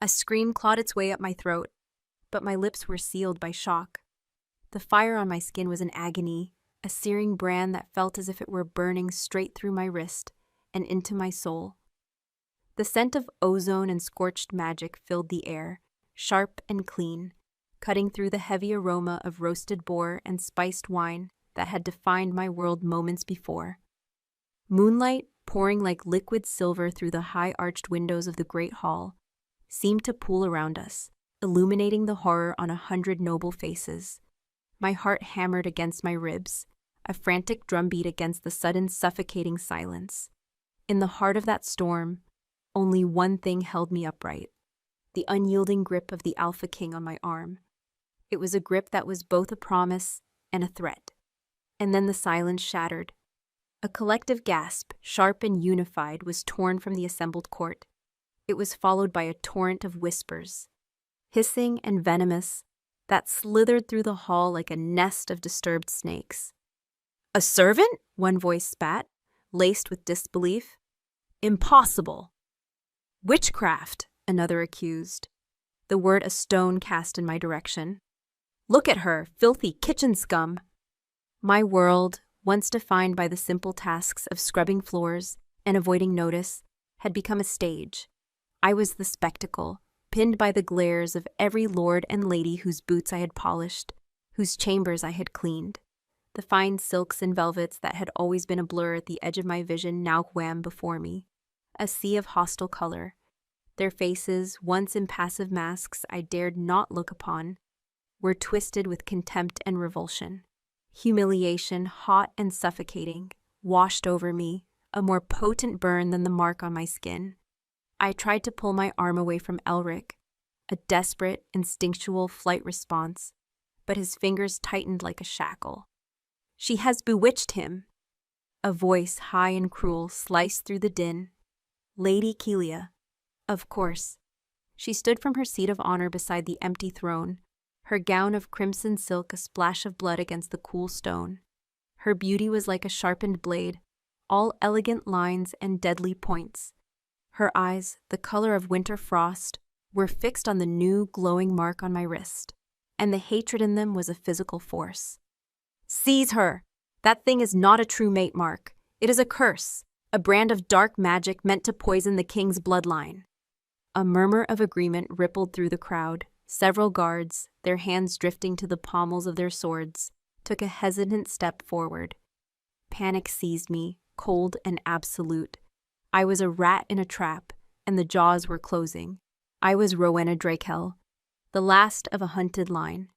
A scream clawed its way up my throat, but my lips were sealed by shock. The fire on my skin was an agony, a searing brand that felt as if it were burning straight through my wrist and into my soul. The scent of ozone and scorched magic filled the air, sharp and clean, cutting through the heavy aroma of roasted boar and spiced wine that had defined my world moments before. Moonlight, pouring like liquid silver through the high-arched windows of the great hall, seemed to pool around us, illuminating the horror on 100 noble faces. My heart hammered against my ribs, a frantic drumbeat against the sudden suffocating silence. In the heart of that storm, only one thing held me upright: the unyielding grip of the Alpha King on my arm. It was a grip that was both a promise and a threat. And then the silence shattered. A collective gasp, sharp and unified, was torn from the assembled court. It was followed by a torrent of whispers, hissing and venomous, that slithered through the hall like a nest of disturbed snakes. "A servant?" one voice spat, laced with disbelief. "Impossible." "Witchcraft," another accused. The word a stone cast in my direction. "Look at her, filthy kitchen scum." My world, once defined by the simple tasks of scrubbing floors and avoiding notice, had become a stage. I was the spectacle, pinned by the glares of every lord and lady whose boots I had polished, whose chambers I had cleaned. The fine silks and velvets that had always been a blur at the edge of my vision now swam before me, a sea of hostile color. Their faces, once impassive masks I dared not look upon, were twisted with contempt and revulsion. Humiliation, hot and suffocating, washed over me, a more potent burn than the mark on my skin. I tried to pull my arm away from Elric, a desperate, instinctual flight response, but his fingers tightened like a shackle. "She has bewitched him." A voice, high and cruel, sliced through the din. "Lady Kelia." Of course. She stood from her seat of honor beside the empty throne, her gown of crimson silk a splash of blood against the cool stone. Her beauty was like a sharpened blade, all elegant lines and deadly points. Her eyes, the color of winter frost, were fixed on the new glowing mark on my wrist, and the hatred in them was a physical force. "Seize her! That thing is not a true mate, Mark. It is a curse, a brand of dark magic meant to poison the king's bloodline." A murmur of agreement rippled through the crowd. Several guards, their hands drifting to the pommels of their swords, took a hesitant step forward. Panic seized me, cold and absolute. I was a rat in a trap, and the jaws were closing. I was Rowena Drakehell, the last of a hunted line,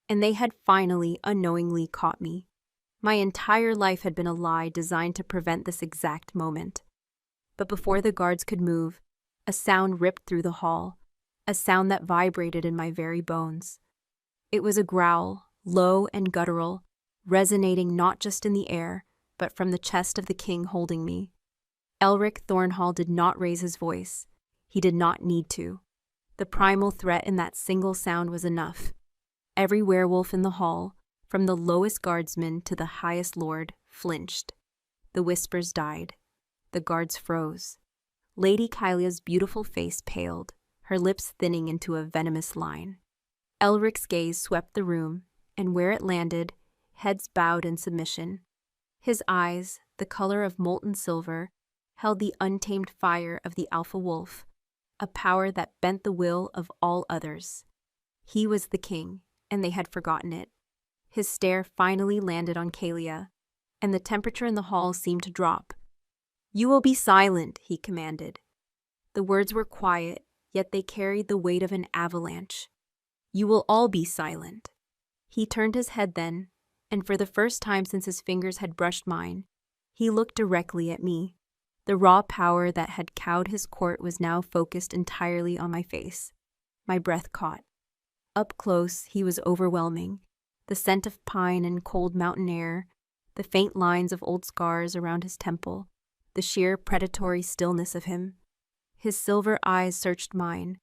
and they had finally, unknowingly caught me. My entire life had been a lie designed to prevent this exact moment. But before the guards could move, a sound ripped through the hall, a sound that vibrated in my very bones. It was a growl, low and guttural, resonating not just in the air, but from the chest of the king holding me. Elric Thornhall did not raise his voice. He did not need to. The primal threat in that single sound was enough. Every werewolf in the hall, from the lowest guardsman to the highest lord, flinched. The whispers died. The guards froze. Lady Kylia's beautiful face paled, her lips thinning into a venomous line. Elric's gaze swept the room, and where it landed, heads bowed in submission. His eyes, the color of molten silver, held the untamed fire of the alpha wolf, a power that bent the will of all others. He was the king, and they had forgotten it. His stare finally landed on Kalia, and the temperature in the hall seemed to drop. "You will be silent," he commanded. The words were quiet, yet they carried the weight of an avalanche. "You will all be silent." He turned his head then, and for the first time since his fingers had brushed mine, he looked directly at me. The raw power that had cowed his court was now focused entirely on my face. My breath caught. Up close, he was overwhelming. The scent of pine and cold mountain air, the faint lines of old scars around his temple, the sheer predatory stillness of him. His silver eyes searched mine,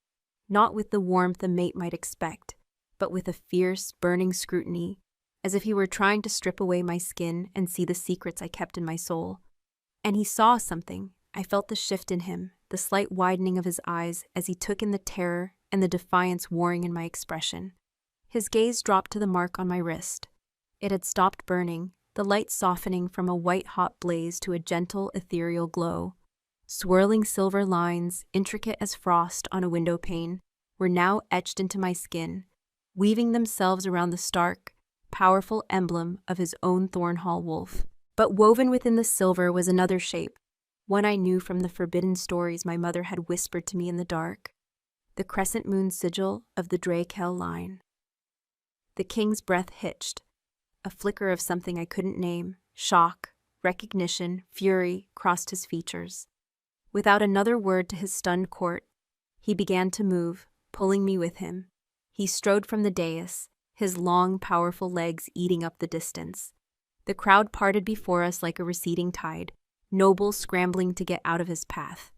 not with the warmth a mate might expect, but with a fierce, burning scrutiny, as if he were trying to strip away my skin and see the secrets I kept in my soul. And he saw something, I felt the shift in him, the slight widening of his eyes as he took in the terror and the defiance warring in my expression. His gaze dropped to the mark on my wrist. It had stopped burning, the light softening from a white-hot blaze to a gentle, ethereal glow. Swirling silver lines, intricate as frost on a window pane, were now etched into my skin, weaving themselves around the stark, powerful emblem of his own Thornhall wolf. But woven within the silver was another shape, one I knew from the forbidden stories my mother had whispered to me in the dark, the crescent moon sigil of the Drakel line. The king's breath hitched. A flicker of something I couldn't name, shock, recognition, fury, crossed his features. Without another word to his stunned court, he began to move, pulling me with him. He strode from the dais, his long, powerful legs eating up the distance. The crowd parted before us like a receding tide, nobles scrambling to get out of his path.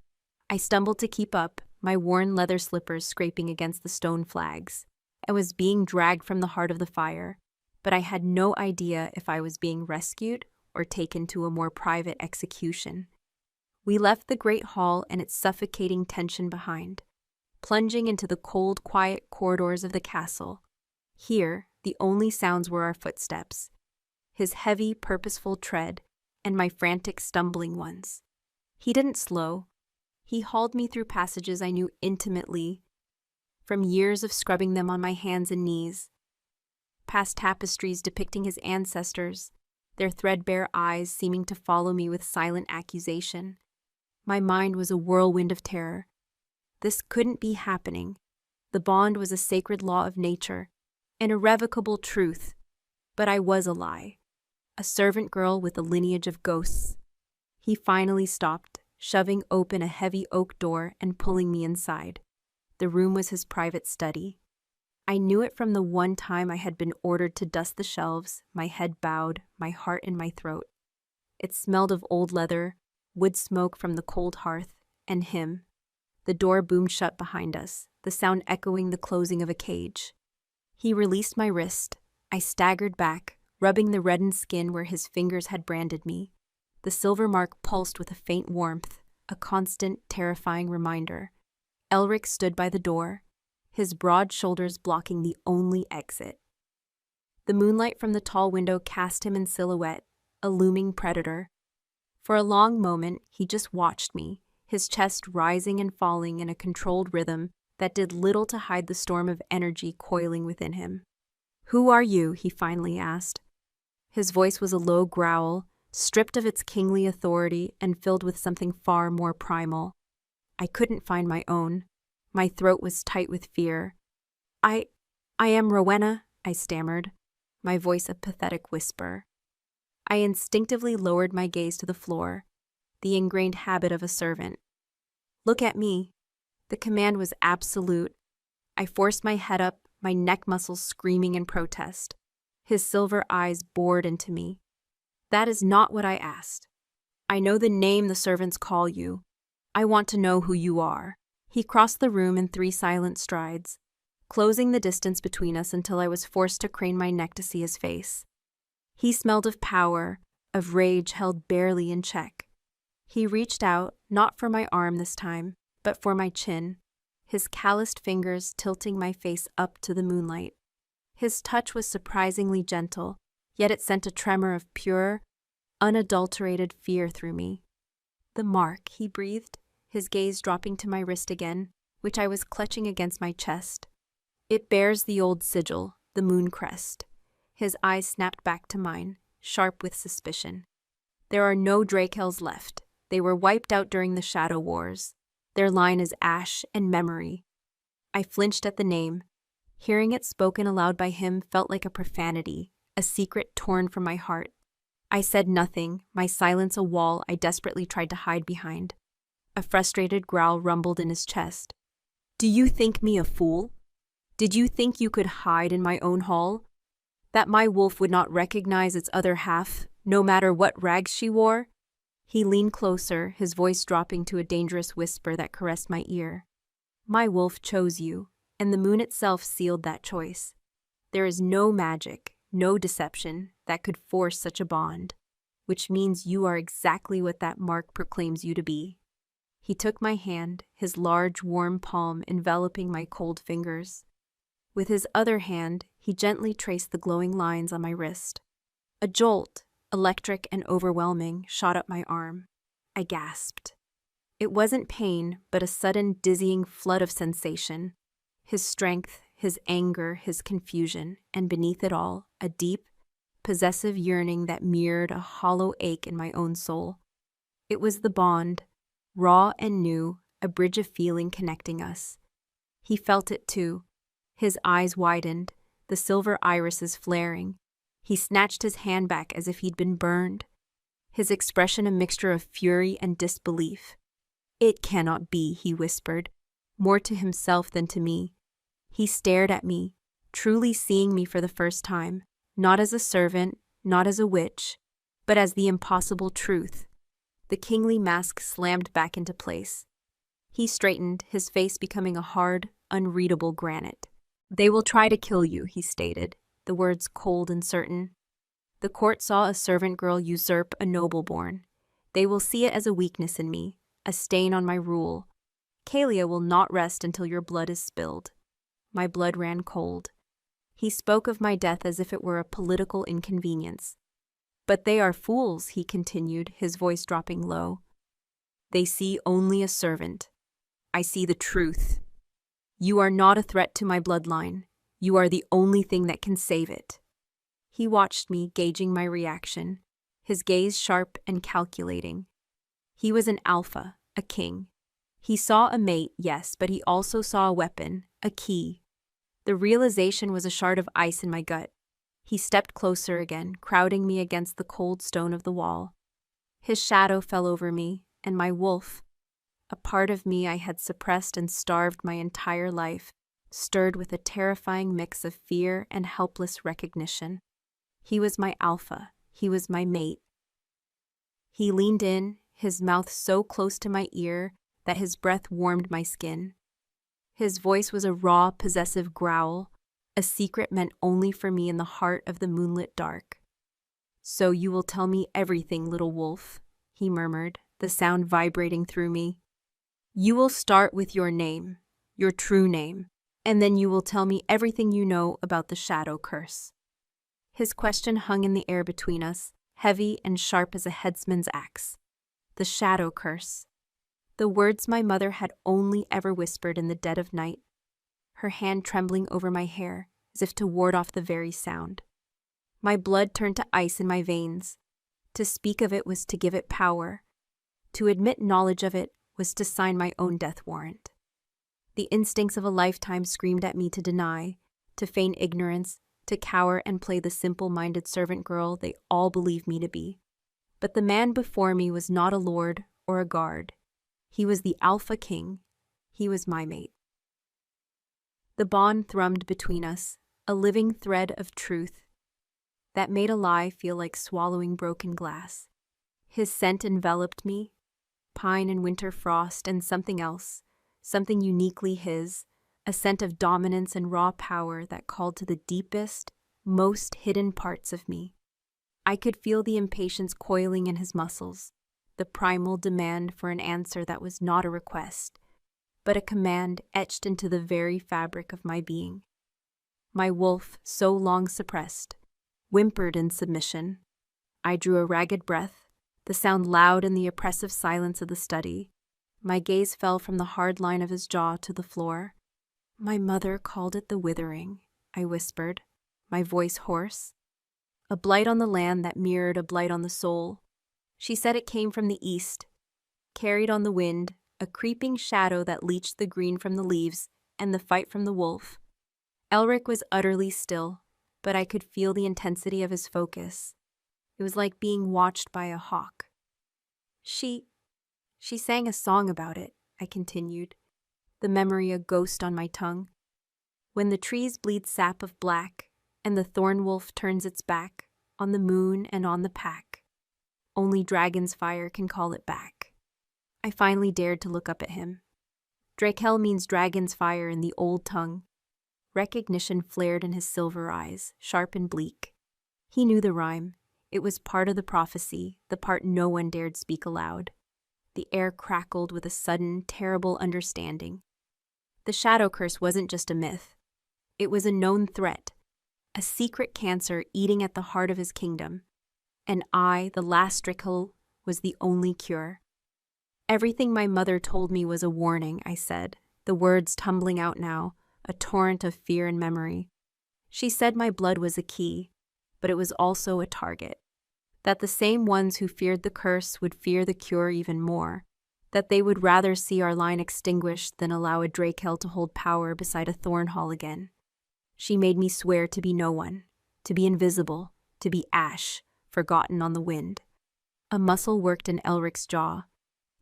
I stumbled to keep up, my worn leather slippers scraping against the stone flags. I was being dragged from the heart of the fire, but I had no idea if I was being rescued or taken to a more private execution. We left the great hall and its suffocating tension behind, plunging into the cold, quiet corridors of the castle. Here, the only sounds were our footsteps, his heavy, purposeful tread, and my frantic, stumbling ones. He didn't slow. He hauled me through passages I knew intimately, from years of scrubbing them on my hands and knees, past tapestries depicting his ancestors, their threadbare eyes seeming to follow me with silent accusation. My mind was a whirlwind of terror. This couldn't be happening. The bond was a sacred law of nature, an irrevocable truth, but I was a lie, a servant girl with a lineage of ghosts. He finally stopped, shoving open a heavy oak door and pulling me inside. The room was his private study. I knew it from the one time I had been ordered to dust the shelves, my head bowed, my heart in my throat. It smelled of old leather, wood smoke from the cold hearth, and him. The door boomed shut behind us, the sound echoing the closing of a cage. He released my wrist. I staggered back, rubbing the reddened skin where his fingers had branded me. The silver mark pulsed with a faint warmth, a constant, terrifying reminder. Elric stood by the door, his broad shoulders blocking the only exit. The moonlight from the tall window cast him in silhouette, a looming predator. For a long moment, he just watched me, his chest rising and falling in a controlled rhythm that did little to hide the storm of energy coiling within him. "Who are you?" he finally asked. His voice was a low growl, stripped of its kingly authority and filled with something far more primal. I couldn't find my own. My throat was tight with fear. I am Rowena," I stammered, my voice a pathetic whisper. I instinctively lowered my gaze to the floor, the ingrained habit of a servant. "Look at me." The command was absolute. I forced my head up, my neck muscles screaming in protest. His silver eyes bored into me. "That is not what I asked. I know the name the servants call you. I want to know who you are." He crossed the room in 3 silent strides, closing the distance between us until I was forced to crane my neck to see his face. He smelled of power, of rage held barely in check. He reached out, not for my arm this time, but for my chin, his calloused fingers tilting my face up to the moonlight. His touch was surprisingly gentle, yet it sent a tremor of pure, unadulterated fear through me. "The mark," he breathed, his gaze dropping to my wrist again, which I was clutching against my chest. "It bears the old sigil, the moon crest." His eyes snapped back to mine, sharp with suspicion. "There are no Drakels left. They were wiped out during the Shadow Wars. Their line is ash and memory." I flinched at the name. Hearing it spoken aloud by him felt like a profanity, a secret torn from my heart. I said nothing, my silence a wall I desperately tried to hide behind. A frustrated growl rumbled in his chest. "Do you think me a fool? Did you think you could hide in my own hall? That my wolf would not recognize its other half, no matter what rags she wore?" He leaned closer, his voice dropping to a dangerous whisper that caressed my ear. "My wolf chose you, and the moon itself sealed that choice. There is no magic, no deception that could force such a bond, which means you are exactly what that mark proclaims you to be." He took my hand, his large, warm palm enveloping my cold fingers. With his other hand, he gently traced the glowing lines on my wrist. A jolt, electric and overwhelming, shot up my arm. I gasped. It wasn't pain, but a sudden, dizzying flood of sensation. His strength, his anger, his confusion, and beneath it all, a deep, possessive yearning that mirrored a hollow ache in my own soul. It was the bond, raw and new, a bridge of feeling connecting us. He felt it too. His eyes widened, the silver irises flaring. He snatched his hand back as if he'd been burned, his expression a mixture of fury and disbelief. "It cannot be," he whispered, more to himself than to me. He stared at me, truly seeing me for the first time, not as a servant, not as a witch, but as the impossible truth. The kingly mask slammed back into place. He straightened, his face becoming a hard, unreadable granite. "They will try to kill you," he stated, the words cold and certain. "The court saw a servant girl usurp a noble-born. They will see it as a weakness in me, a stain on my rule. Kalia will not rest until your blood is spilled." My blood ran cold. He spoke of my death as if it were a political inconvenience. "But they are fools," he continued, his voice dropping low. "They see only a servant. I see the truth. You are not a threat to my bloodline. You are the only thing that can save it." He watched me, gauging my reaction, his gaze sharp and calculating. He was an alpha, a king. He saw a mate, yes, but he also saw a weapon, a key. The realization was a shard of ice in my gut. He stepped closer again, crowding me against the cold stone of the wall. His shadow fell over me, and my wolf, a part of me I had suppressed and starved my entire life, stirred with a terrifying mix of fear and helpless recognition. He was my alpha. He was my mate. He leaned in, his mouth so close to my ear that his breath warmed my skin. His voice was a raw, possessive growl, a secret meant only for me in the heart of the moonlit dark. "So you will tell me everything, little wolf," he murmured, the sound vibrating through me. "You will start with your name, your true name, and then you will tell me everything you know about the shadow curse." His question hung in the air between us, heavy and sharp as a headsman's axe. The shadow curse. The words my mother had only ever whispered in the dead of night, her hand trembling over my hair, as if to ward off the very sound. My blood turned to ice in my veins. To speak of it was to give it power. To admit knowledge of it was to sign my own death warrant. The instincts of a lifetime screamed at me to deny, to feign ignorance, to cower and play the simple-minded servant girl they all believed me to be. But the man before me was not a lord or a guard. He was the Alpha King. He was my mate. The bond thrummed between us, a living thread of truth that made a lie feel like swallowing broken glass. His scent enveloped me, pine and winter frost and something else, something uniquely his, a scent of dominance and raw power that called to the deepest, most hidden parts of me. I could feel the impatience coiling in his muscles, the primal demand for an answer that was not a request, but a command etched into the very fabric of my being. My wolf, so long suppressed, whimpered in submission. I drew a ragged breath, the sound loud in the oppressive silence of the study. My gaze fell from the hard line of his jaw to the floor. "My mother called it the withering," I whispered, my voice hoarse. "A blight on the land that mirrored a blight on the soul. She said it came from the east, carried on the wind, a creeping shadow that leached the green from the leaves and the fight from the wolf." Elric was utterly still, but I could feel the intensity of his focus. It was like being watched by a hawk. She sang a song about it," I continued, the memory a ghost on my tongue. "When the trees bleed sap of black, and the thorn wolf turns its back on the moon and on the pack, only dragon's fire can call it back." I finally dared to look up at him. Drakel means dragon's fire in the old tongue. Recognition flared in his silver eyes, sharp and bleak. He knew the rhyme. It was part of the prophecy, the part no one dared speak aloud. The air crackled with a sudden, terrible understanding. The shadow curse wasn't just a myth. It was a known threat, a secret cancer eating at the heart of his kingdom. And I, the last Strickle, was the only cure. Everything my mother told me was a warning, I said, the words tumbling out now, a torrent of fear and memory. She said my blood was a key, but it was also a target. That the same ones who feared the curse would fear the cure even more. That they would rather see our line extinguished than allow a Drakel to hold power beside a Thornhall again. She made me swear to be no one, to be invisible, to be ash, forgotten on the wind. A muscle worked in Elric's jaw.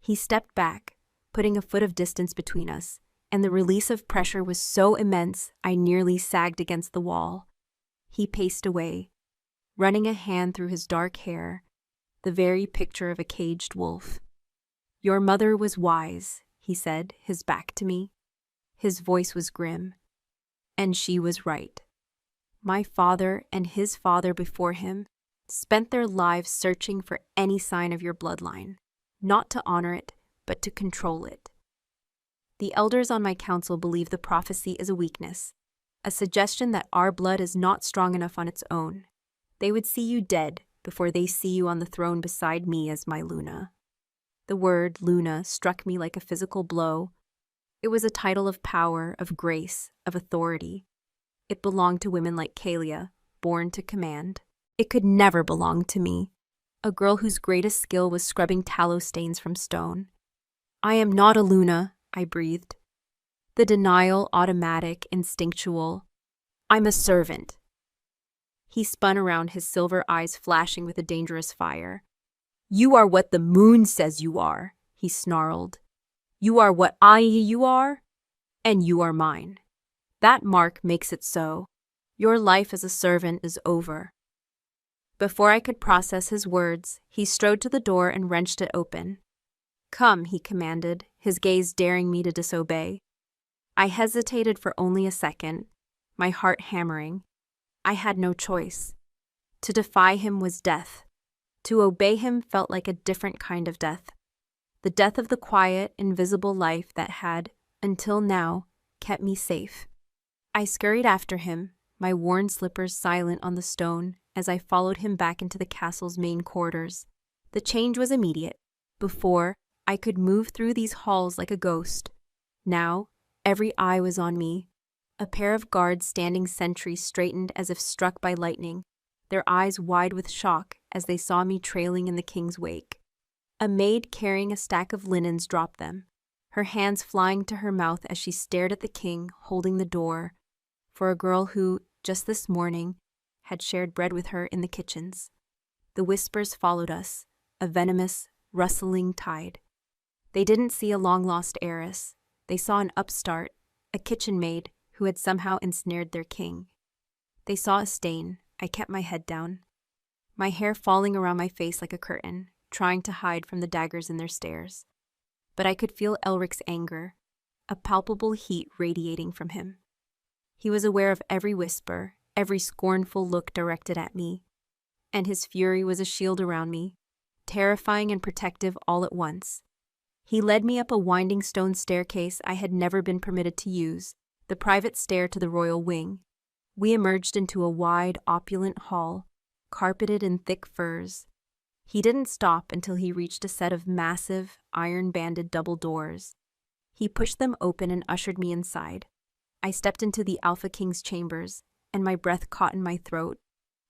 He stepped back, putting a foot of distance between us, and the release of pressure was so immense I nearly sagged against the wall. He paced away, running a hand through his dark hair, the very picture of a caged wolf. "Your mother was wise," he said, his back to me. His voice was grim. And she was right. My father and his father before him spent their lives searching for any sign of your bloodline, not to honor it, but to control it. The elders on my council believe the prophecy is a weakness, a suggestion that our blood is not strong enough on its own. They would see you dead before they see you on the throne beside me as my Luna. The word Luna struck me like a physical blow. It was a title of power, of grace, of authority. It belonged to women like Kalia, born to command. It could never belong to me, a girl whose greatest skill was scrubbing tallow stains from stone. "I am not a Luna," I breathed. The denial, automatic, instinctual. "I'm a servant." He spun around, his silver eyes flashing with a dangerous fire. "You are what the moon says you are," he snarled. "You are what you are, and you are mine. That mark makes it so. Your life as a servant is over." Before I could process his words, he strode to the door and wrenched it open. "Come," he commanded, his gaze daring me to disobey. I hesitated for only a second, my heart hammering. I had no choice. To defy him was death. To obey him felt like a different kind of death. The death of the quiet, invisible life that had, until now, kept me safe. I scurried after him, my worn slippers silent on the stone, as I followed him back into the castle's main quarters. The change was immediate. Before, I could move through these halls like a ghost. Now, every eye was on me. A pair of guards standing sentry straightened as if struck by lightning, their eyes wide with shock as they saw me trailing in the king's wake. A maid carrying a stack of linens dropped them, her hands flying to her mouth as she stared at the king, holding the door, for a girl who, just this morning, had shared bread with her in the kitchens. The whispers followed us, a venomous, rustling tide. They didn't see a long-lost heiress. They saw an upstart, a kitchen maid, who had somehow ensnared their king. They saw a stain. I kept my head down, my hair falling around my face like a curtain, trying to hide from the daggers in their stares. But I could feel Elric's anger, a palpable heat radiating from him. He was aware of every whisper, every scornful look directed at me, and his fury was a shield around me, terrifying and protective all at once. He led me up a winding stone staircase I had never been permitted to use, the private stair to the royal wing. We emerged into a wide, opulent hall, carpeted in thick furs. He didn't stop until he reached a set of massive, iron-banded double doors. He pushed them open and ushered me inside. I stepped into the Alpha King's chambers, and my breath caught in my throat.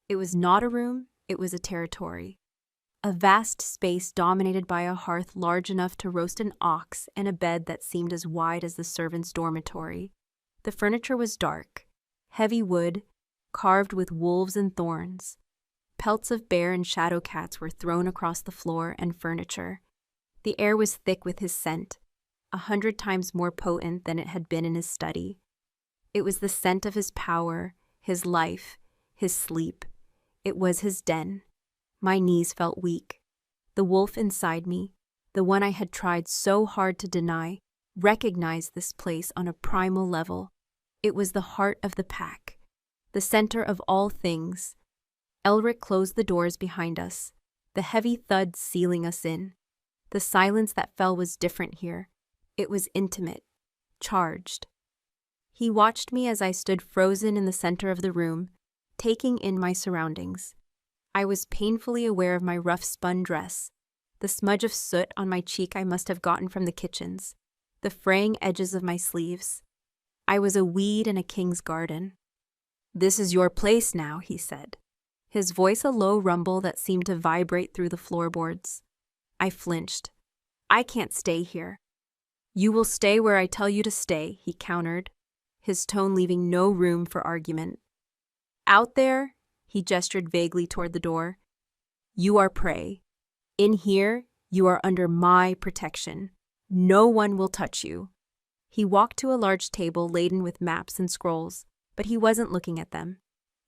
It was not a room, it was a territory. A vast space dominated by a hearth large enough to roast an ox and a bed that seemed as wide as the servants' dormitory. The furniture was dark, heavy wood, carved with wolves and thorns. Pelts of bear and shadow cats were thrown across the floor and furniture. The air was thick with his scent, 100 times more potent than it had been in his study. It was the scent of his power, his life, his sleep. It was his den. My knees felt weak. The wolf inside me, the one I had tried so hard to deny, recognized this place on a primal level. It was the heart of the pack, the center of all things. Elric closed the doors behind us, the heavy thud sealing us in. The silence that fell was different here. It was intimate, charged. He watched me as I stood frozen in the center of the room, taking in my surroundings. I was painfully aware of my rough spun dress, the smudge of soot on my cheek I must have gotten from the kitchens, the fraying edges of my sleeves. I was a weed in a king's garden. "This is your place now," he said, his voice a low rumble that seemed to vibrate through the floorboards. I flinched. "I can't stay here." "You will stay where I tell you to stay," he countered, his tone leaving no room for argument. "Out there," he gestured vaguely toward the door, "you are prey. In here, you are under my protection. No one will touch you." He walked to a large table laden with maps and scrolls, but he wasn't looking at them.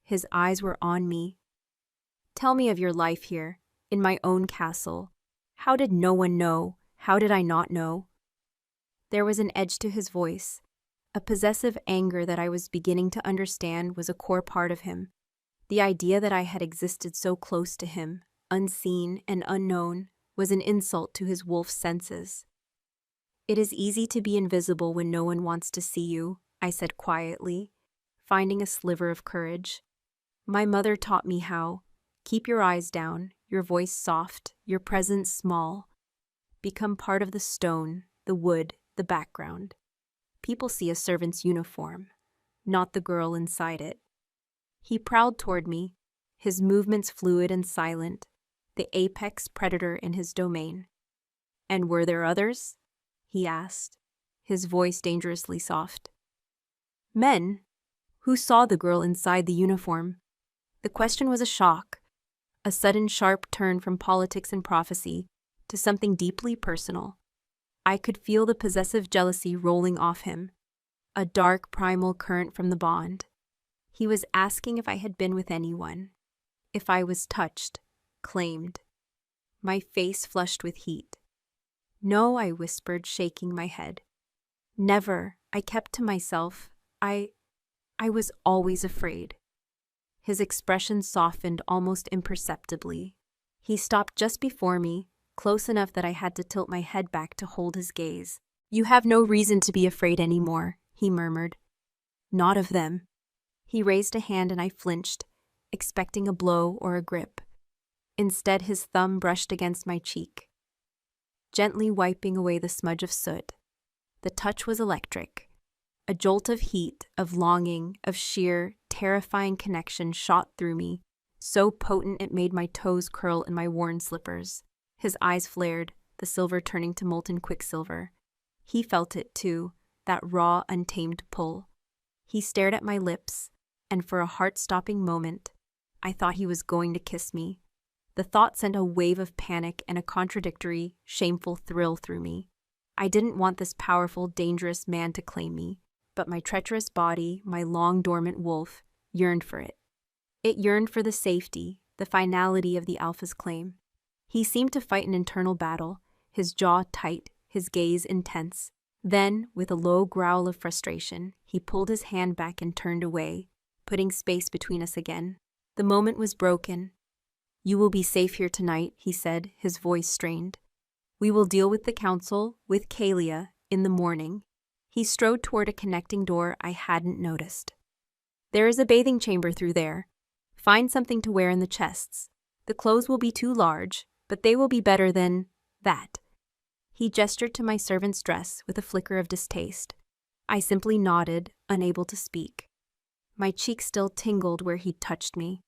His eyes were on me. "Tell me of your life here, in my own castle. How did no one know? How did I not know?" There was an edge to his voice. A possessive anger that I was beginning to understand was a core part of him. The idea that I had existed so close to him, unseen and unknown, was an insult to his wolf senses. "It is easy to be invisible when no one wants to see you," I said quietly, finding a sliver of courage. "My mother taught me how. Keep your eyes down, your voice soft, your presence small. Become part of the stone, the wood, the background. People see a servant's uniform, not the girl inside it." He prowled toward me, his movements fluid and silent, the apex predator in his domain. "And were there others?" he asked, his voice dangerously soft. "Men? Who saw the girl inside the uniform?" The question was a shock, a sudden sharp turn from politics and prophecy to something deeply personal. I could feel the possessive jealousy rolling off him, a dark primal current from the bond. He was asking if I had been with anyone, if I was touched, claimed. My face flushed with heat. "No," I whispered, shaking my head. "Never," I kept to myself. I was always afraid." His expression softened almost imperceptibly. He stopped just before me, close enough that I had to tilt my head back to hold his gaze. "You have no reason to be afraid anymore," he murmured. "Not of them." He raised a hand and I flinched, expecting a blow or a grip. Instead, his thumb brushed against my cheek, gently wiping away the smudge of soot. The touch was electric. A jolt of heat, of longing, of sheer, terrifying connection shot through me, so potent it made my toes curl in my worn slippers. His eyes flared, the silver turning to molten quicksilver. He felt it too, that raw, untamed pull. He stared at my lips, and for a heart-stopping moment, I thought he was going to kiss me. The thought sent a wave of panic and a contradictory, shameful thrill through me. I didn't want this powerful, dangerous man to claim me, but my treacherous body, my long dormant wolf, yearned for it. It yearned for the safety, the finality of the alpha's claim. He seemed to fight an internal battle, his jaw tight, his gaze intense. Then, with a low growl of frustration, he pulled his hand back and turned away, putting space between us again. The moment was broken. "You will be safe here tonight," he said, his voice strained. "We will deal with the council, with Kalia, in the morning." He strode toward a connecting door I hadn't noticed. "There is a bathing chamber through there. Find something to wear in the chests. The clothes will be too large, but they will be better than that." He gestured to my servant's dress with a flicker of distaste. I simply nodded, unable to speak. My cheek still tingled where he'd touched me.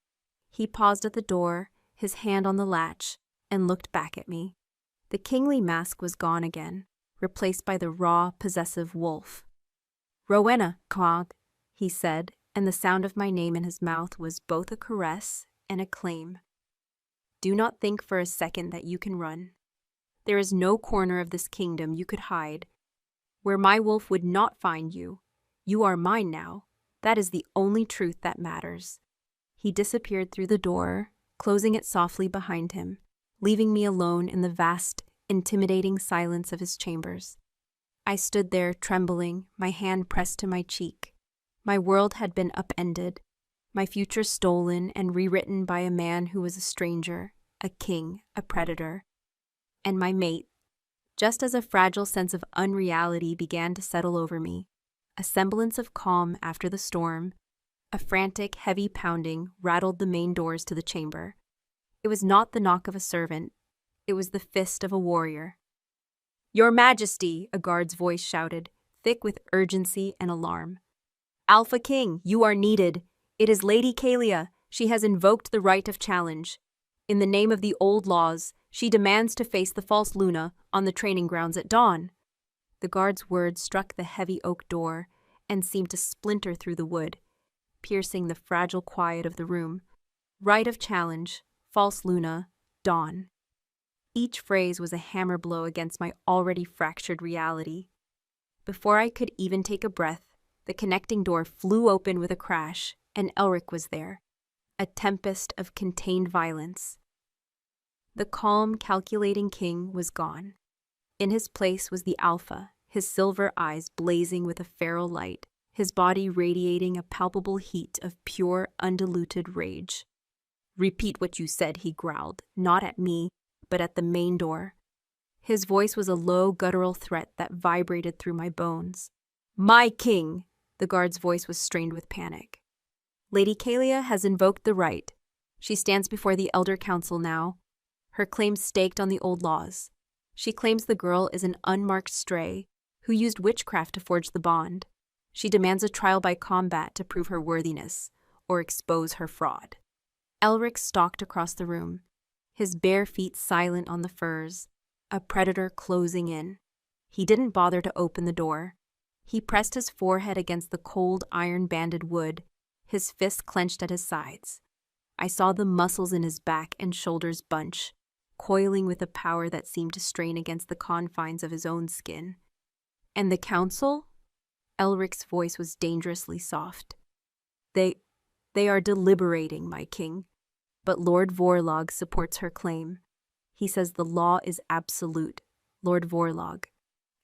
He paused at the door, his hand on the latch, and looked back at me. The kingly mask was gone again, replaced by the raw, possessive wolf. "Rowena, Cog," he said, and the sound of my name in his mouth was both a caress and a claim. "Do not think for a second that you can run. There is no corner of this kingdom you could hide. Where my wolf would not find you, you are mine now. That is the only truth that matters." He disappeared through the door, closing it softly behind him, leaving me alone in the vast, intimidating silence of his chambers. I stood there, trembling, my hand pressed to my cheek. My world had been upended, my future stolen and rewritten by a man who was a stranger, a king, a predator. And my mate, just as a fragile sense of unreality began to settle over me. A semblance of calm after the storm, a frantic, heavy pounding rattled the main doors to the chamber. It was not the knock of a servant. It was the fist of a warrior. "Your Majesty," a guard's voice shouted, thick with urgency and alarm. "Alpha King, you are needed. It is Lady Kalia. She has invoked the right of challenge. In the name of the old laws, she demands to face the false Luna on the training grounds at dawn." The guard's words struck the heavy oak door and seemed to splinter through the wood, piercing the fragile quiet of the room. Right of challenge, false Luna, dawn. Each phrase was a hammer blow against my already fractured reality. Before I could even take a breath, the connecting door flew open with a crash, and Elric was there, a tempest of contained violence. The calm, calculating king was gone. In his place was the Alpha, his silver eyes blazing with a feral light, his body radiating a palpable heat of pure, undiluted rage. "Repeat what you said," he growled, not at me, but at the main door. His voice was a low, guttural threat that vibrated through my bones. "My king!" The guard's voice was strained with panic. "Lady Kalia has invoked the right. She stands before the Elder Council now, her claims staked on the old laws. She claims the girl is an unmarked stray who used witchcraft to forge the bond. She demands a trial by combat to prove her worthiness or expose her fraud." Elric stalked across the room, his bare feet silent on the furs, a predator closing in. He didn't bother to open the door. He pressed his forehead against the cold, iron-banded wood, his fists clenched at his sides. I saw the muscles in his back and shoulders bunch, coiling with a power that seemed to strain against the confines of his own skin. "And the council?" Elric's voice was dangerously soft. They are deliberating, my king. But Lord Vorlog supports her claim. He says the law is absolute. Lord Vorlog,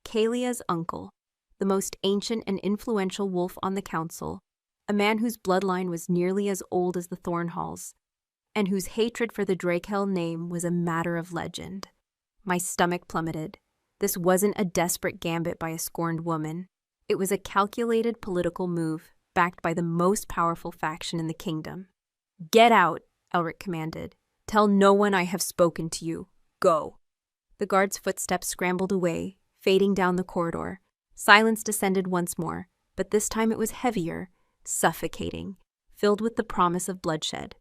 Kalia's uncle, the most ancient and influential wolf on the council, a man whose bloodline was nearly as old as the Thornhalls, and whose hatred for the Drakehell name was a matter of legend. My stomach plummeted. This wasn't a desperate gambit by a scorned woman. It was a calculated political move, backed by the most powerful faction in the kingdom. "Get out," Elric commanded. "Tell no one I have spoken to you. Go." The guard's footsteps scrambled away, fading down the corridor. Silence descended once more, but this time it was heavier, suffocating, filled with the promise of bloodshed.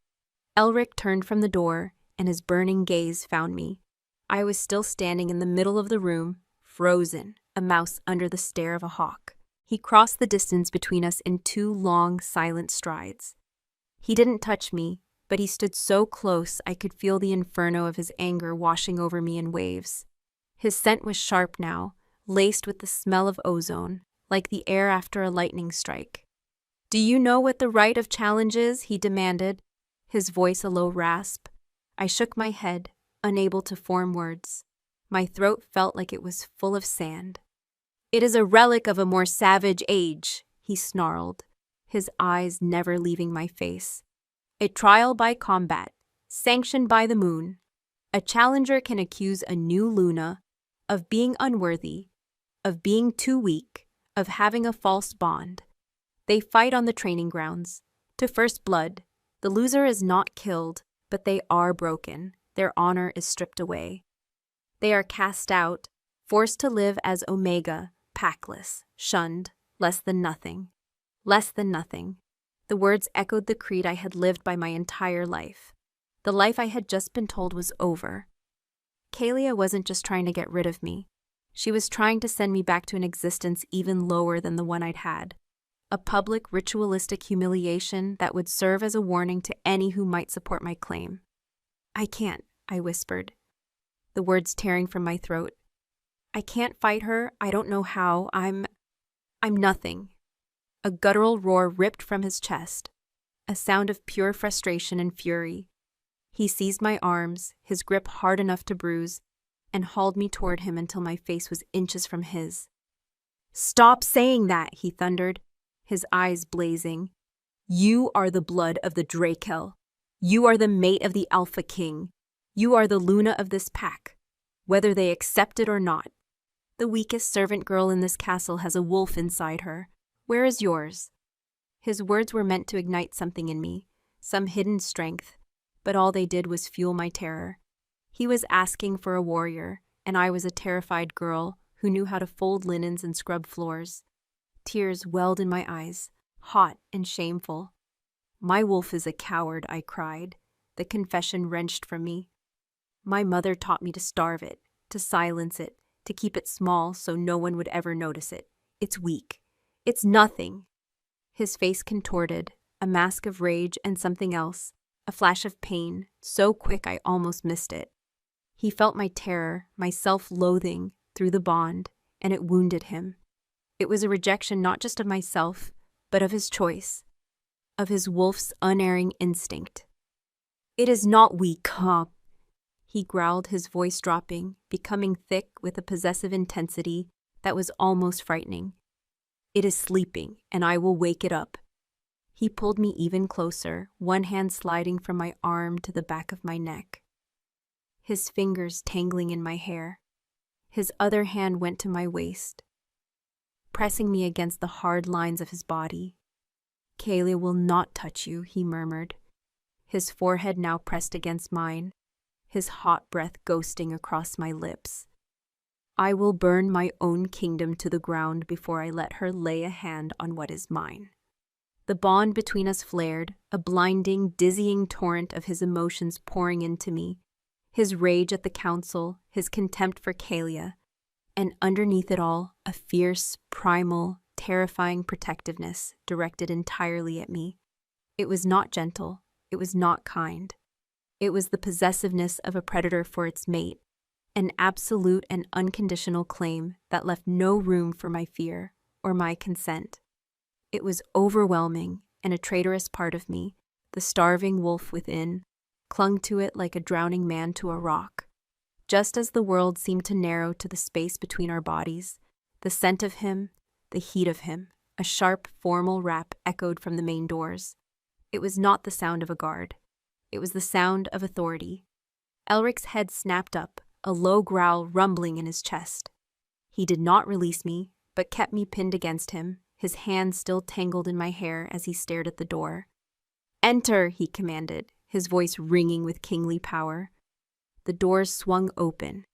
Elric turned from the door, and his burning gaze found me. I was still standing in the middle of the room, frozen, a mouse under the stare of a hawk. He crossed the distance between us in 2 long, silent strides. He didn't touch me, but he stood so close I could feel the inferno of his anger washing over me in waves. His scent was sharp now, laced with the smell of ozone, like the air after a lightning strike. "Do you know what the right of challenge is?" he demanded, his voice a low rasp. I shook my head, unable to form words. My throat felt like it was full of sand. "It is a relic of a more savage age," he snarled, his eyes never leaving my face. "A trial by combat, sanctioned by the moon. A challenger can accuse a new Luna of being unworthy, of being too weak, of having a false bond. They fight on the training grounds. To first blood, the loser is not killed, but they are broken. Their honor is stripped away. They are cast out, forced to live as Omega, packless, shunned, less than nothing. Less than nothing." The words echoed the creed I had lived by my entire life. The life I had just been told was over. Kalia wasn't just trying to get rid of me. She was trying to send me back to an existence even lower than the one I'd had. A public, ritualistic humiliation that would serve as a warning to any who might support my claim. "I can't," I whispered, the words tearing from my throat. "I can't fight her. I don't know how. I'm nothing." A guttural roar ripped from his chest, a sound of pure frustration and fury. He seized my arms, his grip hard enough to bruise, and hauled me toward him until my face was inches from his. "Stop saying that," he thundered, his eyes blazing. "You are the blood of the Drakehell. You are the mate of the Alpha King. You are the Luna of this pack, whether they accept it or not. The weakest servant girl in this castle has a wolf inside her. Where is yours?" His words were meant to ignite something in me, some hidden strength, but all they did was fuel my terror. He was asking for a warrior, and I was a terrified girl who knew how to fold linens and scrub floors. Tears welled in my eyes, hot and shameful. "My wolf is a coward," I cried, the confession wrenched from me. "My mother taught me to starve it, to silence it, to keep it small so no one would ever notice it. It's weak. It's nothing." His face contorted, a mask of rage and something else, a flash of pain, so quick I almost missed it. He felt my terror, my self-loathing, through the bond, and it wounded him. It was a rejection not just of myself, but of his choice, of his wolf's unerring instinct. "It is not weak, huh?" He growled, his voice dropping, becoming thick with a possessive intensity that was almost frightening. "It is sleeping, and I will wake it up." He pulled me even closer, one hand sliding from my arm to the back of my neck, his fingers tangling in my hair. His other hand went to my waist, pressing me against the hard lines of his body. "Kalia will not touch you," he murmured, his forehead now pressed against mine, his hot breath ghosting across my lips. "I will burn my own kingdom to the ground before I let her lay a hand on what is mine." The bond between us flared, a blinding, dizzying torrent of his emotions pouring into me, his rage at the council, his contempt for Kalia, and underneath it all, a fierce, primal, terrifying protectiveness directed entirely at me. It was not gentle, it was not kind. It was the possessiveness of a predator for its mate, an absolute and unconditional claim that left no room for my fear or my consent. It was overwhelming, and a traitorous part of me, the starving wolf within, clung to it like a drowning man to a rock. Just as the world seemed to narrow to the space between our bodies, the scent of him, the heat of him, a sharp, formal rap echoed from the main doors. It was not the sound of a guard. It was the sound of authority. Elric's head snapped up, a low growl rumbling in his chest. He did not release me, but kept me pinned against him, his hand still tangled in my hair as he stared at the door. "Enter," he commanded, his voice ringing with kingly power. The doors swung open.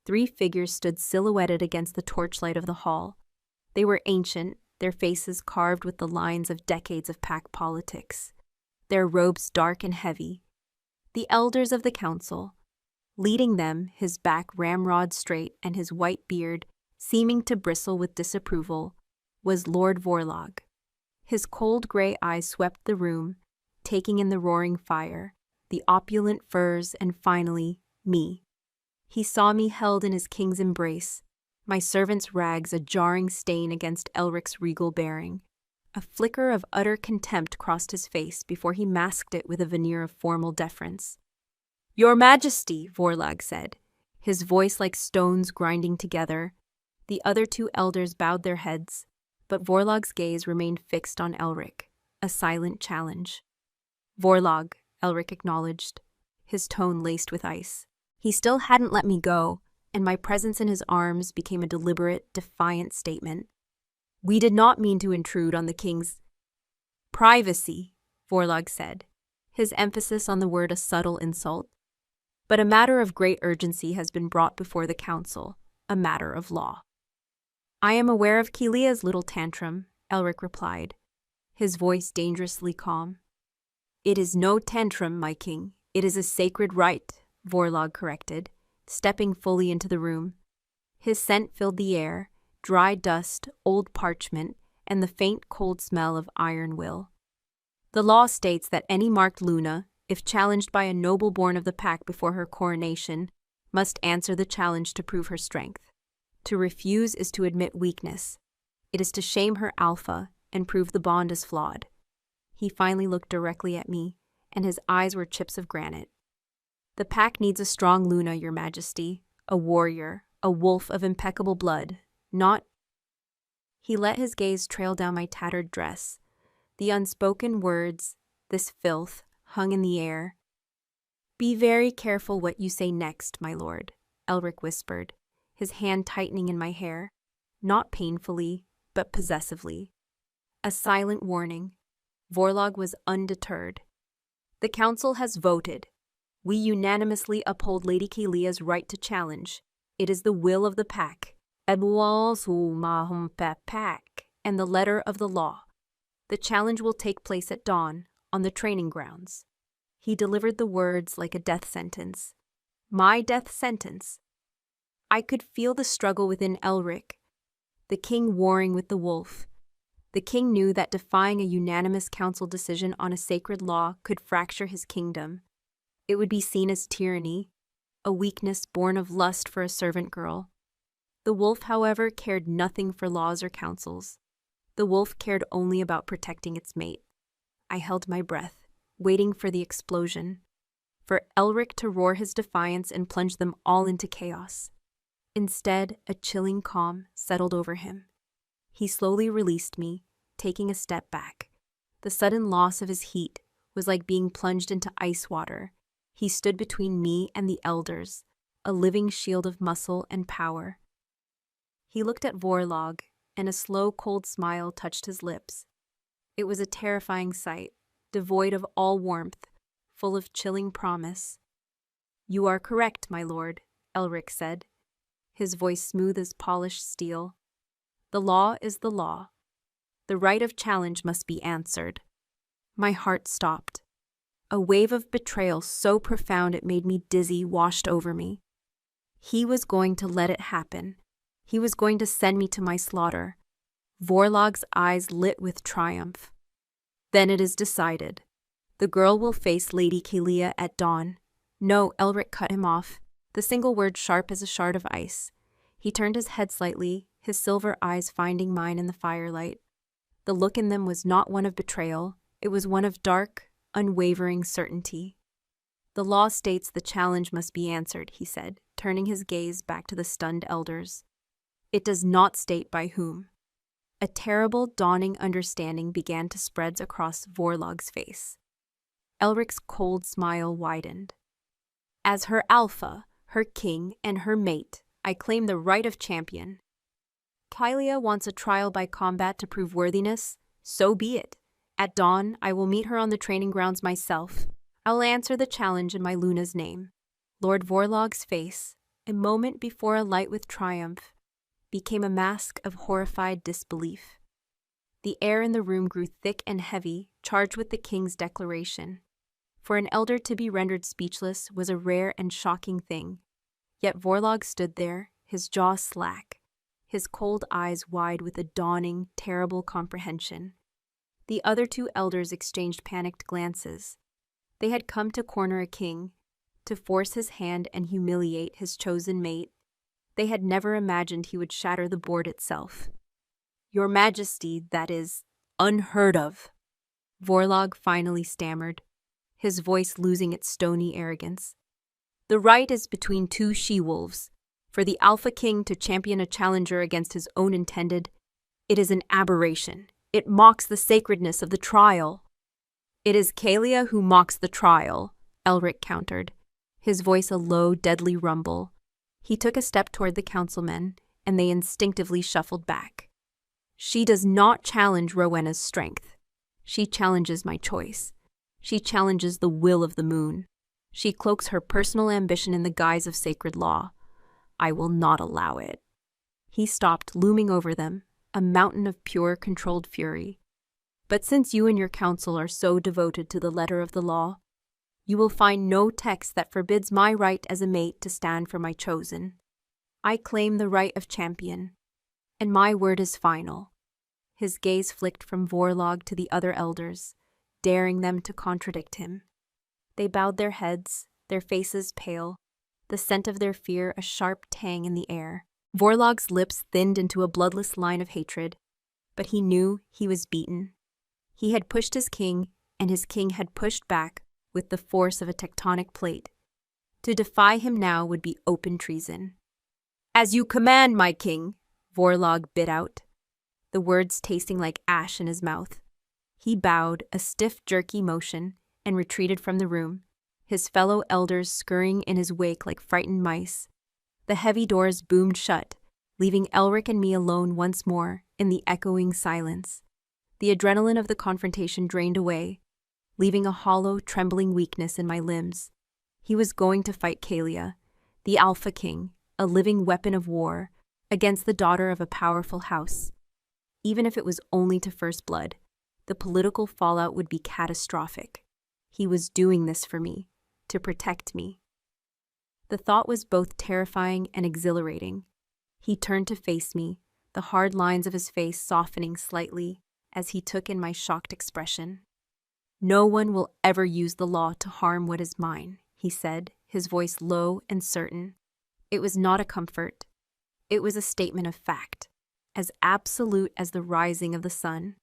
3 figures stood silhouetted against the torchlight of the hall. They were ancient, their faces carved with the lines of decades of pack politics, their robes dark and heavy. The elders of the council. Leading them, his back ramrod straight and his white beard seeming to bristle with disapproval, was Lord Vorlog. His cold gray eyes swept the room, taking in the roaring fire, the opulent furs, and finally, me. He saw me held in his king's embrace, my servant's rags a jarring stain against Elric's regal bearing. A flicker of utter contempt crossed his face before he masked it with a veneer of formal deference. "Your Majesty," Vorlag said, his voice like stones grinding together. The other 2 elders bowed their heads, but Vorlog's gaze remained fixed on Elric, a silent challenge. "Vorlog," Elric acknowledged, his tone laced with ice. He still hadn't let me go, and my presence in his arms became a deliberate, defiant statement. "We did not mean to intrude on the king's privacy," Vorlog said, his emphasis on the word a subtle insult. "But a matter of great urgency has been brought before the council, a matter of law." "I am aware of Kilia's little tantrum," Elric replied, his voice dangerously calm. "It is no tantrum, my king. It is a sacred right," Vorlog corrected, stepping fully into the room. His scent filled the air, dry dust, old parchment, and the faint cold smell of iron will. "The law states that any marked Luna, if challenged by a noble born of the pack before her coronation, must answer the challenge to prove her strength. To refuse is to admit weakness. It is to shame her alpha and prove the bond is flawed." He finally looked directly at me, and his eyes were chips of granite. "The pack needs a strong Luna, Your Majesty, a warrior, a wolf of impeccable blood, not—" He let his gaze trail down my tattered dress. The unspoken words, this filth, hung in the air. "Be very careful what you say next, my lord," Elric whispered, his hand tightening in my hair, not painfully, but possessively. A silent warning. Vorlog was undeterred. The council has voted. We unanimously uphold Lady Kalia's right to challenge. It is the will of the pack, and the letter of the law. The challenge will take place at dawn, on the training grounds. He delivered the words like a death sentence. My death sentence. I could feel the struggle within Elric, the king warring with the wolf. The king knew that defying a unanimous council decision on a sacred law could fracture his kingdom. It would be seen as tyranny, a weakness born of lust for a servant girl. The wolf, however, cared nothing for laws or councils. The wolf cared only about protecting its mate. I held my breath, waiting for the explosion, for Elric to roar his defiance and plunge them all into chaos. Instead, a chilling calm settled over him. He slowly released me, taking a step back. The sudden loss of his heat was like being plunged into ice water. He stood between me and the elders, a living shield of muscle and power. He looked at Vorlog, and a slow, cold smile touched his lips. It was a terrifying sight, devoid of all warmth, full of chilling promise. "You are correct, my lord," Elric said, his voice smooth as polished steel. "The law is the law. The right of challenge must be answered." My heart stopped. A wave of betrayal so profound it made me dizzy washed over me. He was going to let it happen. He was going to send me to my slaughter. Vorlog's eyes lit with triumph. "Then it is decided. The girl will face Lady Kalia at dawn." "No," Elric cut him off, the single word sharp as a shard of ice. He turned his head slightly, his silver eyes finding mine in the firelight. The look in them was not one of betrayal, it was one of dark, unwavering certainty. "The law states the challenge must be answered," he said, turning his gaze back to the stunned elders. "It does not state by whom." A terrible, dawning understanding began to spread across Vorlog's face. Elric's cold smile widened. "As her alpha, her king, and her mate, I claim the right of champion. Kylia wants a trial by combat to prove worthiness, so be it. At dawn, I will meet her on the training grounds myself. I will answer the challenge in my Luna's name." Lord Vorlog's face, a moment before alight with triumph, became a mask of horrified disbelief. The air in the room grew thick and heavy, charged with the king's declaration. For an elder to be rendered speechless was a rare and shocking thing. Yet Vorlog stood there, his jaw slack, his cold eyes wide with a dawning, terrible comprehension. The other two elders exchanged panicked glances. They had come to corner a king, to force his hand and humiliate his chosen mate. They had never imagined he would shatter the board itself. "Your Majesty, that is unheard of," Vorlog finally stammered, his voice losing its stony arrogance. "The right is between two she-wolves. For the Alpha King to champion a challenger against his own intended, it is an aberration. It mocks the sacredness of the trial." "It is Kalia who mocks the trial," Elric countered, his voice a low, deadly rumble. He took a step toward the councilmen, and they instinctively shuffled back. "She does not challenge Rowena's strength. She challenges my choice. She challenges the will of the moon. She cloaks her personal ambition in the guise of sacred law. I will not allow it." He stopped, looming over them, a mountain of pure, controlled fury. "But since you and your council are so devoted to the letter of the law, you will find no text that forbids my right as a mate to stand for my chosen. I claim the right of champion, and my word is final." His gaze flicked from Vorlog to the other elders, daring them to contradict him. They bowed their heads, their faces pale, the scent of their fear a sharp tang in the air. Vorlog's lips thinned into a bloodless line of hatred, but he knew he was beaten. He had pushed his king, and his king had pushed back with the force of a tectonic plate. To defy him now would be open treason. "As you command, my king," Vorlog bit out, the words tasting like ash in his mouth. He bowed, a stiff, jerky motion, and retreated from the room, his fellow elders scurrying in his wake like frightened mice. The heavy doors boomed shut, leaving Elric and me alone once more in the echoing silence. The adrenaline of the confrontation drained away, leaving a hollow, trembling weakness in my limbs. He was going to fight Kalia, the Alpha King, a living weapon of war, against the daughter of a powerful house. Even if it was only to first blood, the political fallout would be catastrophic. He was doing this for me, to protect me. The thought was both terrifying and exhilarating. He turned to face me, the hard lines of his face softening slightly as he took in my shocked expression. "No one will ever use the law to harm what is mine," he said, his voice low and certain. It was not a comfort. It was a statement of fact, as absolute as the rising of the sun.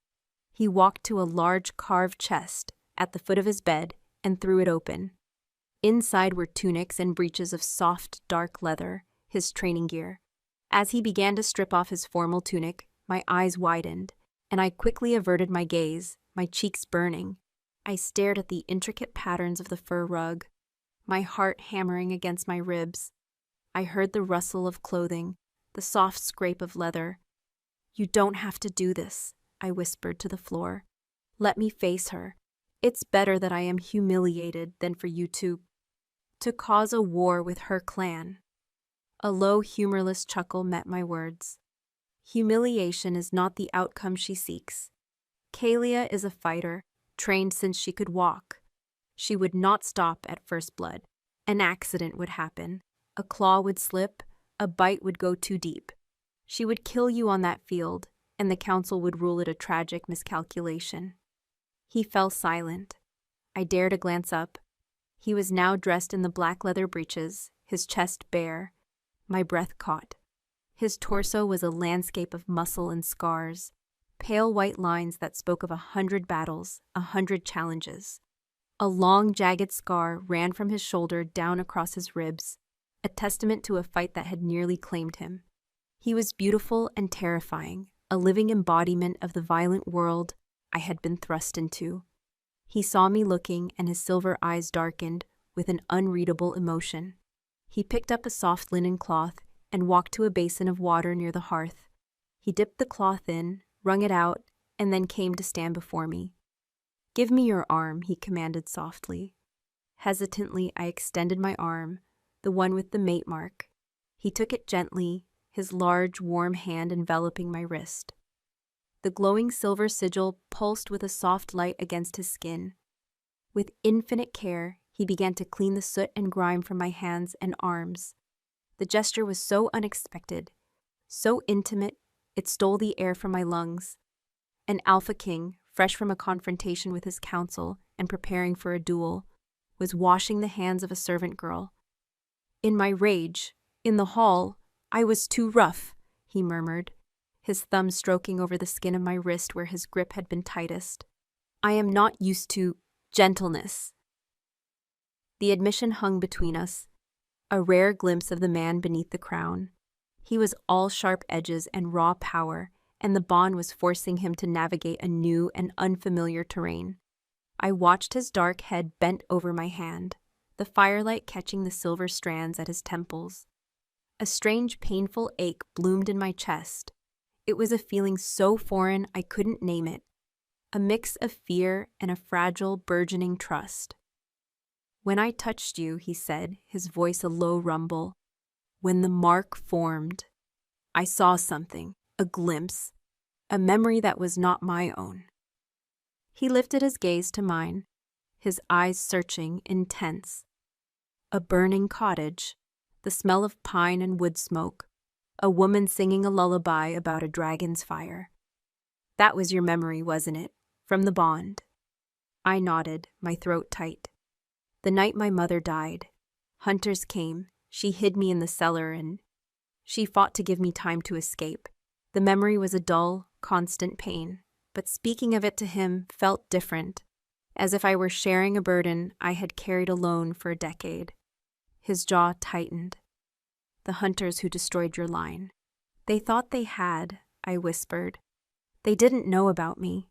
He walked to a large carved chest at the foot of his bed and threw it open. Inside were tunics and breeches of soft, dark leather, his training gear. As he began to strip off his formal tunic, my eyes widened, and I quickly averted my gaze, my cheeks burning. I stared at the intricate patterns of the fur rug, my heart hammering against my ribs. I heard the rustle of clothing, the soft scrape of leather. "You don't have to do this," I whispered to the floor. "Let me face her. It's better that I am humiliated than for you to cause a war with her clan." A low, humorless chuckle met my words. Humiliation is not the outcome she seeks. Kalia is a fighter, trained since she could walk. She would not stop at first blood. An accident would happen. A claw would slip. A bite would go too deep. She would kill you on that field, and the council would rule it a tragic miscalculation. He fell silent. I dared a glance up. He was now dressed in the black leather breeches, his chest bare. My breath caught. His torso was a landscape of muscle and scars, pale white lines that spoke of 100 battles, 100 challenges. A long, jagged scar ran from his shoulder down across his ribs, a testament to a fight that had nearly claimed him. He was beautiful and terrifying, a living embodiment of the violent world I had been thrust into. He saw me looking, and his silver eyes darkened with an unreadable emotion. He picked up a soft linen cloth and walked to a basin of water near the hearth. He dipped the cloth in, wrung it out, and then came to stand before me. "Give me your arm," he commanded softly. Hesitantly, I extended my arm, the one with the mate mark. He took it gently, his large, warm hand enveloping my wrist. The glowing silver sigil pulsed with a soft light against his skin. With infinite care, he began to clean the soot and grime from my hands and arms. The gesture was so unexpected, so intimate, it stole the air from my lungs. An Alpha King, fresh from a confrontation with his council and preparing for a duel, was washing the hands of a servant girl. In my rage, in the hall, I was too rough, he murmured, his thumb stroking over the skin of my wrist where his grip had been tightest. "I am not used to gentleness." The admission hung between us, a rare glimpse of the man beneath the crown. He was all sharp edges and raw power, and the bond was forcing him to navigate a new and unfamiliar terrain. I watched his dark head bent over my hand, the firelight catching the silver strands at his temples. A strange, painful ache bloomed in my chest. It was a feeling so foreign I couldn't name it, a mix of fear and a fragile, burgeoning trust. "When I touched you," he said, his voice a low rumble, "when the mark formed, I saw something, a glimpse, a memory that was not my own." He lifted his gaze to mine, his eyes searching, intense. A burning cottage, the smell of pine and wood smoke, a woman singing a lullaby about a dragon's fire. "That was your memory, wasn't it? From the bond?" I nodded, my throat tight. "The night my mother died. Hunters came, she hid me in the cellar, and she fought to give me time to escape. The memory was a dull, constant pain, but speaking of it to him felt different, as if I were sharing a burden I had carried alone for a decade." His jaw tightened. "The hunters who destroyed your line. They thought they had," I whispered. "They didn't know about me."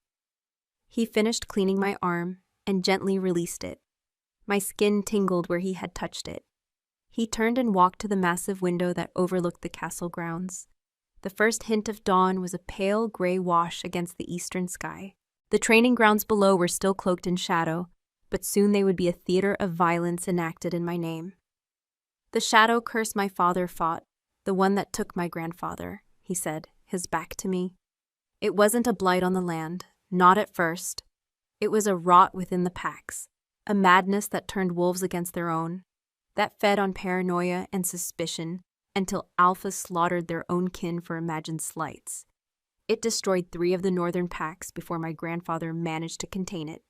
He finished cleaning my arm and gently released it. My skin tingled where he had touched it. He turned and walked to the massive window that overlooked the castle grounds. The first hint of dawn was a pale gray wash against the eastern sky. The training grounds below were still cloaked in shadow, but soon they would be a theater of violence enacted in my name. "The shadow curse my father fought, the one that took my grandfather," he said, his back to me. "It wasn't a blight on the land, not at first. It was a rot within the packs, a madness that turned wolves against their own, that fed on paranoia and suspicion until alphas slaughtered their own kin for imagined slights. It destroyed 3 of the northern packs before my grandfather managed to contain it."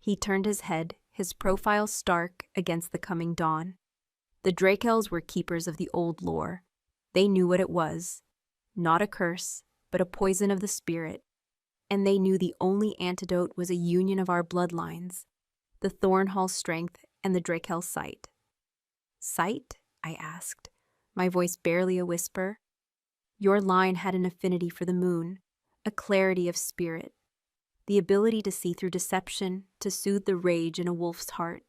He turned his head, his profile stark against the coming dawn. The Drakels were keepers of the old lore. They knew what it was. Not a curse, but a poison of the spirit. And they knew the only antidote was a union of our bloodlines, the Thornhall strength and the Drakel sight. "Sight?" I asked, my voice barely a whisper. "Your line had an affinity for the moon, a clarity of spirit, the ability to see through deception, to soothe the rage in a wolf's heart.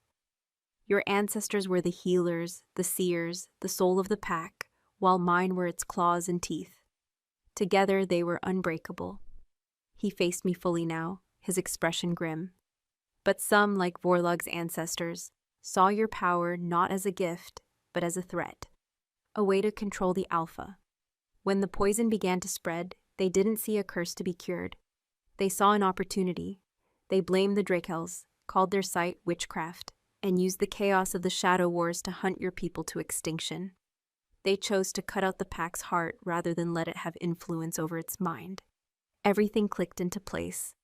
Your ancestors were the healers, the seers, the soul of the pack, while mine were its claws and teeth. Together they were unbreakable." He faced me fully now, his expression grim. "But some, like Vorlog's ancestors, saw your power not as a gift, but as a threat, a way to control the alpha. When the poison began to spread, they didn't see a curse to be cured. They saw an opportunity. They blamed the Drakels, called their sight witchcraft, and used the chaos of the Shadow Wars to hunt your people to extinction. They chose to cut out the pack's heart rather than let it have influence over its mind." Everything clicked into place.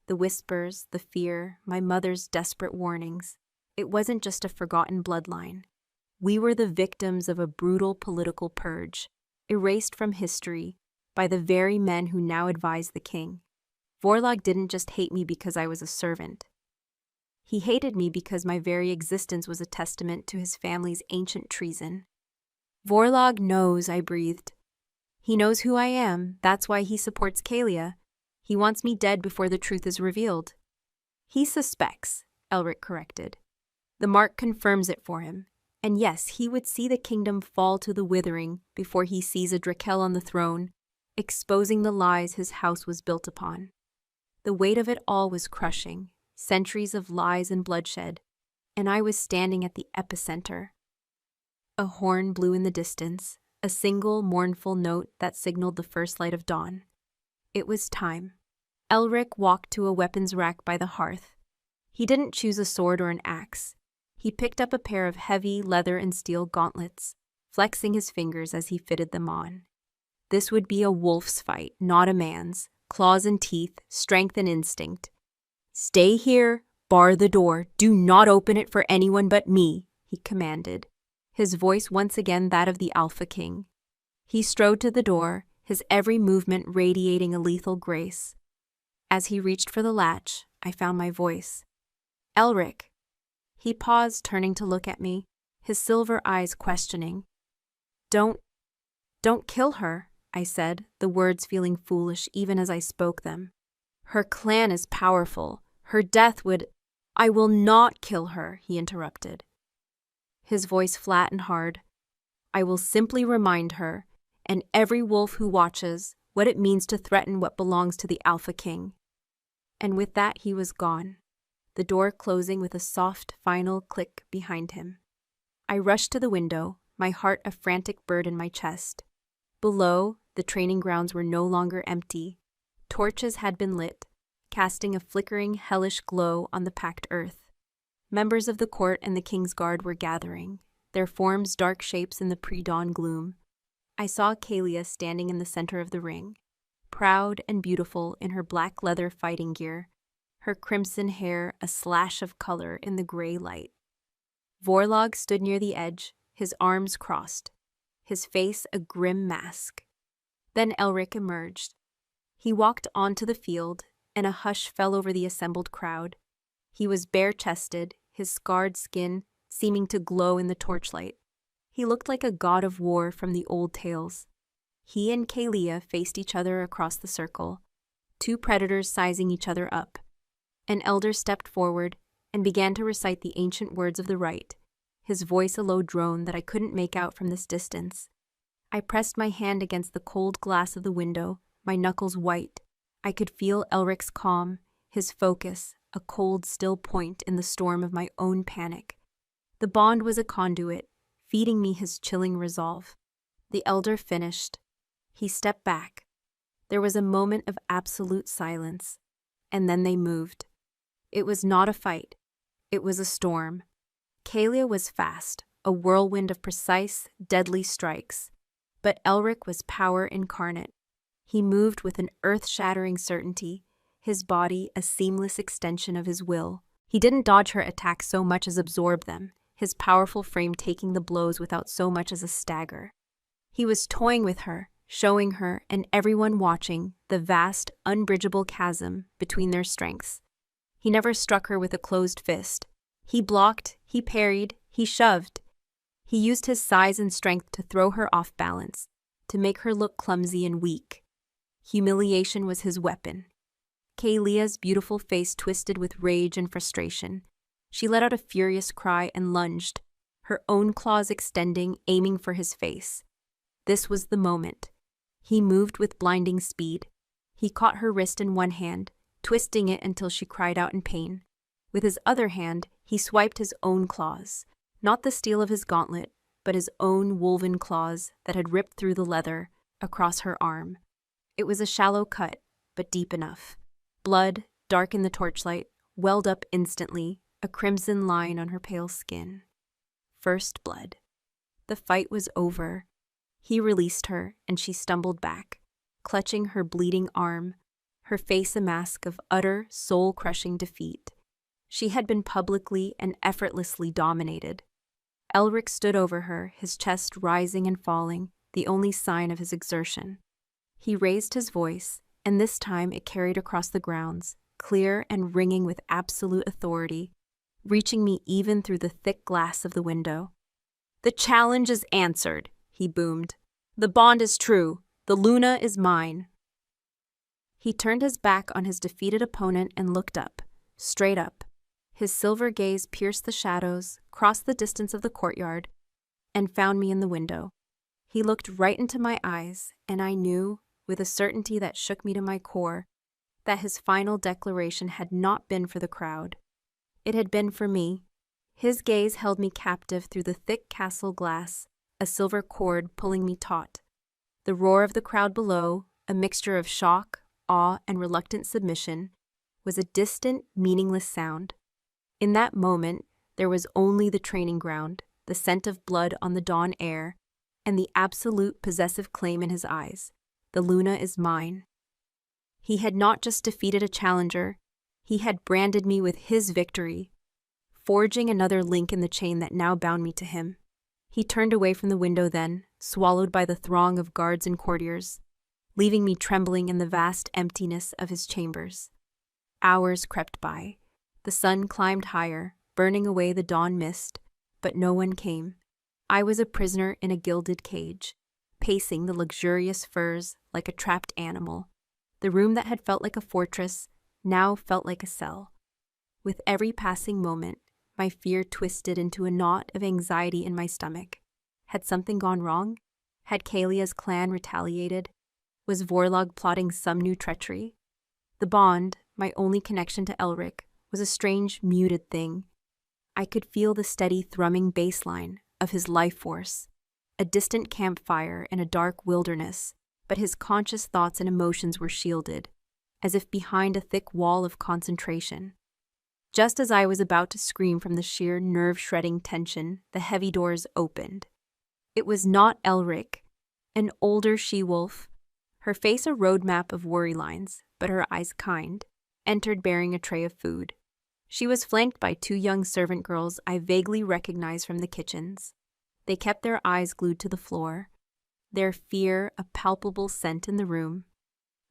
The whispers, the fear, my mother's desperate warnings. It wasn't just a forgotten bloodline. We were the victims of a brutal political purge, erased from history by the very men who now advise the king. Vorlog didn't just hate me because I was a servant. He hated me because my very existence was a testament to his family's ancient treason. "Vorlog knows," I breathed. "He knows who I am. That's why he supports Kalia. He wants me dead before the truth is revealed." "He suspects," Elric corrected. "The mark confirms it for him. And yes, he would see the kingdom fall to the withering before he sees a Drakel on the throne, exposing the lies his house was built upon." The weight of it all was crushing, centuries of lies and bloodshed, and I was standing at the epicenter. A horn blew in the distance, a single mournful note that signaled the first light of dawn. It was time. Elric walked to a weapons rack by the hearth. He didn't choose a sword or an axe. He picked up a pair of heavy leather and steel gauntlets, flexing his fingers as he fitted them on. This would be a wolf's fight, not a man's. Claws and teeth, strength and instinct. "Stay here, bar the door, do not open it for anyone but me," he commanded, his voice once again that of the Alpha King. He strode to the door, his every movement radiating a lethal grace. As he reached for the latch, I found my voice. "Elric." He paused, turning to look at me, his silver eyes questioning. Don't kill her," I said, the words feeling foolish even as I spoke them. "Her clan is powerful. Her death would—" "I will not kill her," he interrupted, his voice flat and hard. "I will simply remind her, and every wolf who watches, what it means to threaten what belongs to the Alpha King." And with that he was gone, the door closing with a soft, final click behind him. I rushed to the window, my heart a frantic bird in my chest. Below, the training grounds were no longer empty. Torches had been lit, casting a flickering, hellish glow on the packed earth. Members of the court and the King's Guard were gathering, their forms dark shapes in the pre-dawn gloom. I saw Kalia standing in the center of the ring, proud and beautiful in her black leather fighting gear, her crimson hair a slash of color in the gray light. Vorlog stood near the edge, his arms crossed, his face a grim mask. Then Elric emerged. He walked onto the field, and a hush fell over the assembled crowd. He was bare-chested, his scarred skin seeming to glow in the torchlight. He looked like a god of war from the old tales. He and Kalia faced each other across the circle, two predators sizing each other up. An elder stepped forward and began to recite the ancient words of the rite, his voice a low drone that I couldn't make out from this distance. I pressed my hand against the cold glass of the window, my knuckles white. I could feel Elric's calm, his focus, a cold, still point in the storm of my own panic. The bond was a conduit, feeding me his chilling resolve. The elder finished. He stepped back. There was a moment of absolute silence, and then they moved. It was not a fight. It was a storm. Kalia was fast, a whirlwind of precise, deadly strikes. But Elric was power incarnate. He moved with an earth-shattering certainty, his body a seamless extension of his will. He didn't dodge her attacks so much as absorb them, his powerful frame taking the blows without so much as a stagger. He was toying with her, showing her and everyone watching the vast, unbridgeable chasm between their strengths. He never struck her with a closed fist. He blocked, he parried, he shoved. He used his size and strength to throw her off balance, to make her look clumsy and weak. Humiliation was his weapon. Kalia's beautiful face twisted with rage and frustration. She let out a furious cry and lunged, her own claws extending, aiming for his face. This was the moment. He moved with blinding speed. He caught her wrist in one hand, twisting it until she cried out in pain. With his other hand, he swiped his own claws, not the steel of his gauntlet, but his own woven claws that had ripped through the leather across her arm. It was a shallow cut, but deep enough. Blood, dark in the torchlight, welled up instantly, a crimson line on her pale skin. First blood. The fight was over. He released her, and she stumbled back, clutching her bleeding arm, her face a mask of utter, soul-crushing defeat. She had been publicly and effortlessly dominated. Elric stood over her, his chest rising and falling, the only sign of his exertion. He raised his voice, and this time it carried across the grounds, clear and ringing with absolute authority, reaching me even through the thick glass of the window. "The challenge is answered," he boomed. "The bond is true. The Luna is mine." He turned his back on his defeated opponent and looked up, straight up. His silver gaze pierced the shadows, crossed the distance of the courtyard, and found me in the window. He looked right into my eyes, and I knew, with a certainty that shook me to my core, that his final declaration had not been for the crowd. It had been for me. His gaze held me captive through the thick castle glass, a silver cord pulling me taut. The roar of the crowd below, a mixture of shock, awe, and reluctant submission, was a distant, meaningless sound. In that moment, there was only the training ground, the scent of blood on the dawn air, and the absolute possessive claim in his eyes. The Luna is mine. He had not just defeated a challenger, he had branded me with his victory, forging another link in the chain that now bound me to him. He turned away from the window then, swallowed by the throng of guards and courtiers, leaving me trembling in the vast emptiness of his chambers. Hours crept by. The sun climbed higher, burning away the dawn mist, but no one came. I was a prisoner in a gilded cage, pacing the luxurious furs like a trapped animal. The room that had felt like a fortress now felt like a cell. With every passing moment, my fear twisted into a knot of anxiety in my stomach. Had something gone wrong? Had Kalia's clan retaliated? Was Vorlog plotting some new treachery? The bond, my only connection to Elric, was a strange, muted thing. I could feel the steady thrumming bass line of his life force, a distant campfire in a dark wilderness, but his conscious thoughts and emotions were shielded, as if behind a thick wall of concentration. Just as I was about to scream from the sheer nerve-shredding tension, the heavy doors opened. It was not Elric, an older she-wolf, her face a roadmap of worry lines, but her eyes kind, entered bearing a tray of food. She was flanked by two young servant girls I vaguely recognized from the kitchens. They kept their eyes glued to the floor, their fear a palpable scent in the room.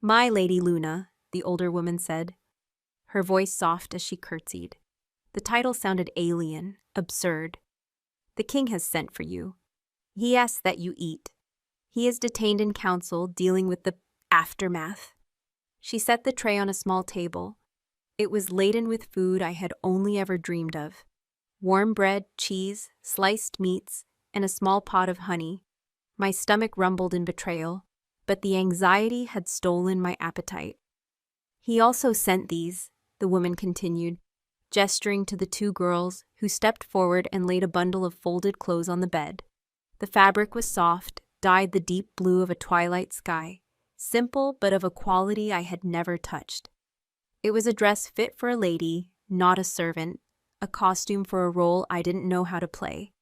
"My Lady Luna," the older woman said, her voice soft as she curtsied. The title sounded alien, absurd. "The king has sent for you. He asks that you eat. He is detained in council dealing with the aftermath." She set the tray on a small table. It was laden with food I had only ever dreamed of. warm bread, cheese, sliced meats, and a small pot of honey. My stomach rumbled in betrayal, but the anxiety had stolen my appetite. He also sent these, the woman continued, gesturing to the two girls who stepped forward and laid a bundle of folded clothes on the bed. The fabric was soft, dyed the deep blue of a twilight sky, simple but of a quality I had never touched. It was a dress fit for a lady, not a servant, a costume for a role I didn't know how to play.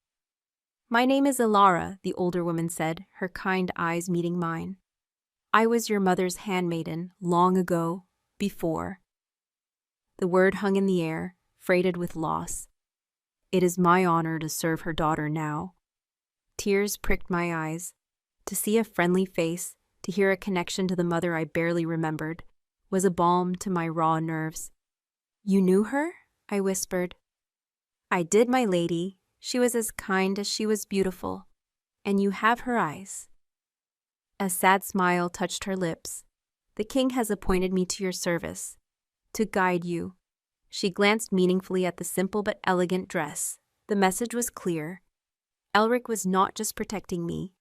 "My name is Ilara," the older woman said, her kind eyes meeting mine. "I was your mother's handmaiden, long ago, before." The word hung in the air, freighted with loss. It is my honor to serve her daughter now. Tears pricked my eyes. To see a friendly face, to hear a connection to the mother I barely remembered, was a balm to my raw nerves. "You knew her?" I whispered. "I did, my lady. She was as kind as she was beautiful. And you have her eyes." A sad smile touched her lips. "The king has appointed me to your service, to guide you." She glanced meaningfully at the simple but elegant dress. The message was clear. Elric was not just protecting me,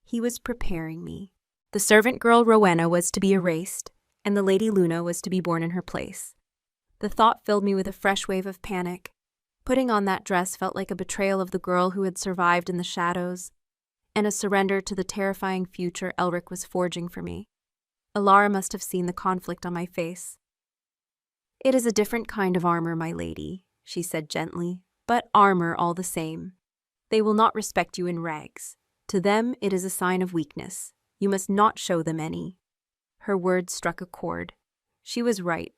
he was preparing me. The servant girl Rowena was to be erased, and the Lady Luna was to be born in her place. The thought filled me with a fresh wave of panic. Putting on that dress felt like a betrayal of the girl who had survived in the shadows, and a surrender to the terrifying future Elric was forging for me. Ilara must have seen the conflict on my face. "It is a different kind of armor, my lady," she said gently, "but armor all the same. They will not respect you in rags. To them, it is a sign of weakness. You must not show them any." Her words struck a chord. She was right.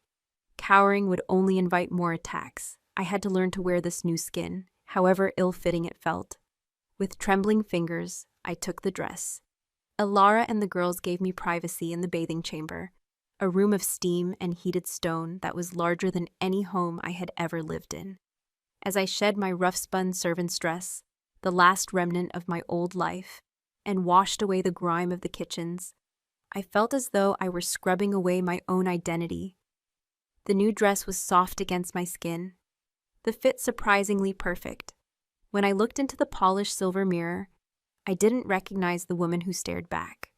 Cowering would only invite more attacks. I had to learn to wear this new skin, however ill-fitting it felt. With trembling fingers, I took the dress. Ilara and the girls gave me privacy in the bathing chamber, a room of steam and heated stone that was larger than any home I had ever lived in. As I shed my rough-spun servant's dress, the last remnant of my old life, and washed away the grime of the kitchens, I felt as though I were scrubbing away my own identity. The new dress was soft against my skin, the fit surprisingly perfect. When I looked into the polished silver mirror, I didn't recognize the woman who stared back.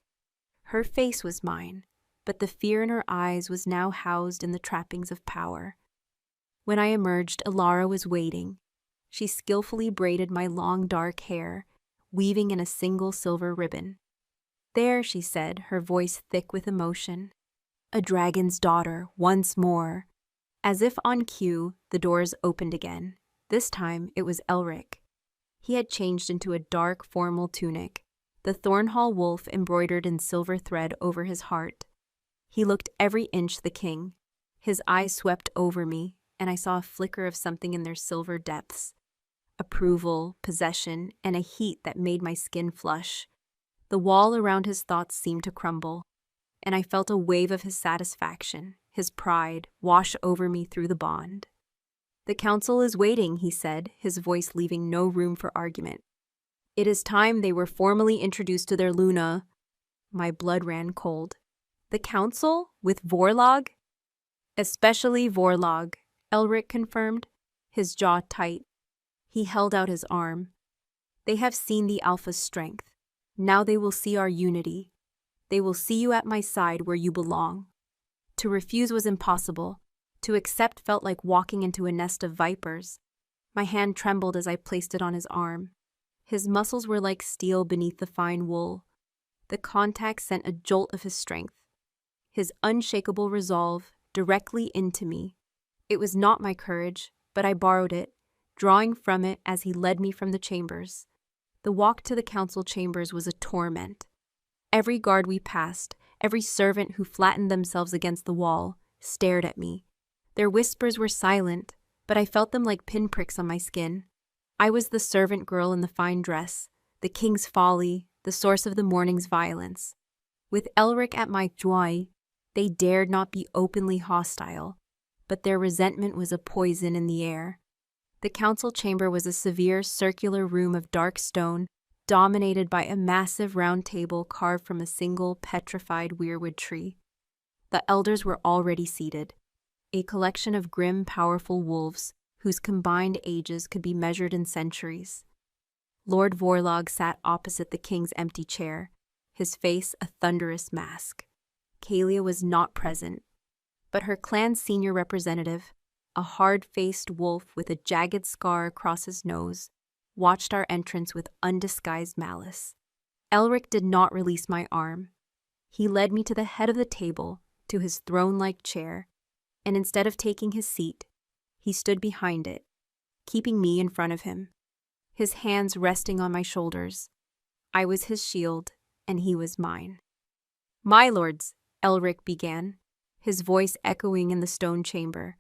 Her face was mine, but the fear in her eyes was now housed in the trappings of power. When I emerged, Ilara was waiting. She skillfully braided my long dark hair, weaving in a single silver ribbon. "There," she said, her voice thick with emotion. "A dragon's daughter, once more." As if on cue, the doors opened again. This time, it was Elric. He had changed into a dark, formal tunic, the Thornhall wolf embroidered in silver thread over his heart. He looked every inch the king. His eyes swept over me, and I saw a flicker of something in their silver depths. Approval, possession, and a heat that made my skin flush. The wall around his thoughts seemed to crumble, and I felt a wave of his satisfaction, his pride, wash over me through the bond. "The council is waiting," he said, his voice leaving no room for argument. "It is time they were formally introduced to their Luna." My blood ran cold. "The council? With Vorlog?" "Especially Vorlog," Elric confirmed, his jaw tight. He held out his arm. "They have seen the Alpha's strength. Now they will see our unity. They will see you at my side where you belong." To refuse was impossible. To accept felt like walking into a nest of vipers. My hand trembled as I placed it on his arm. His muscles were like steel beneath the fine wool. The contact sent a jolt of his strength, his unshakable resolve, directly into me. It was not my courage, but I borrowed it, drawing from it as he led me from the chambers. The walk to the council chambers was a torment. Every guard we passed, every servant who flattened themselves against the wall, stared at me. Their whispers were silent, but I felt them like pinpricks on my skin. I was the servant girl in the fine dress, the king's folly, the source of the morning's violence. With Elric at my joie, they dared not be openly hostile, but their resentment was a poison in the air. The council chamber was a severe circular room of dark stone, dominated by a massive round table carved from a single petrified weirwood tree. The elders were already seated, a collection of grim, powerful wolves whose combined ages could be measured in centuries. Lord Vorlog sat opposite the king's empty chair, his face a thunderous mask. Kalia was not present, but her clan's senior representative, a hard-faced wolf with a jagged scar across his nose, watched our entrance with undisguised malice. Elric did not release my arm. He led me to the head of the table, to his throne-like chair, and instead of taking his seat, he stood behind it, keeping me in front of him, his hands resting on my shoulders. I was his shield, and he was mine. "My lords," Elric began, his voice echoing in the stone chamber,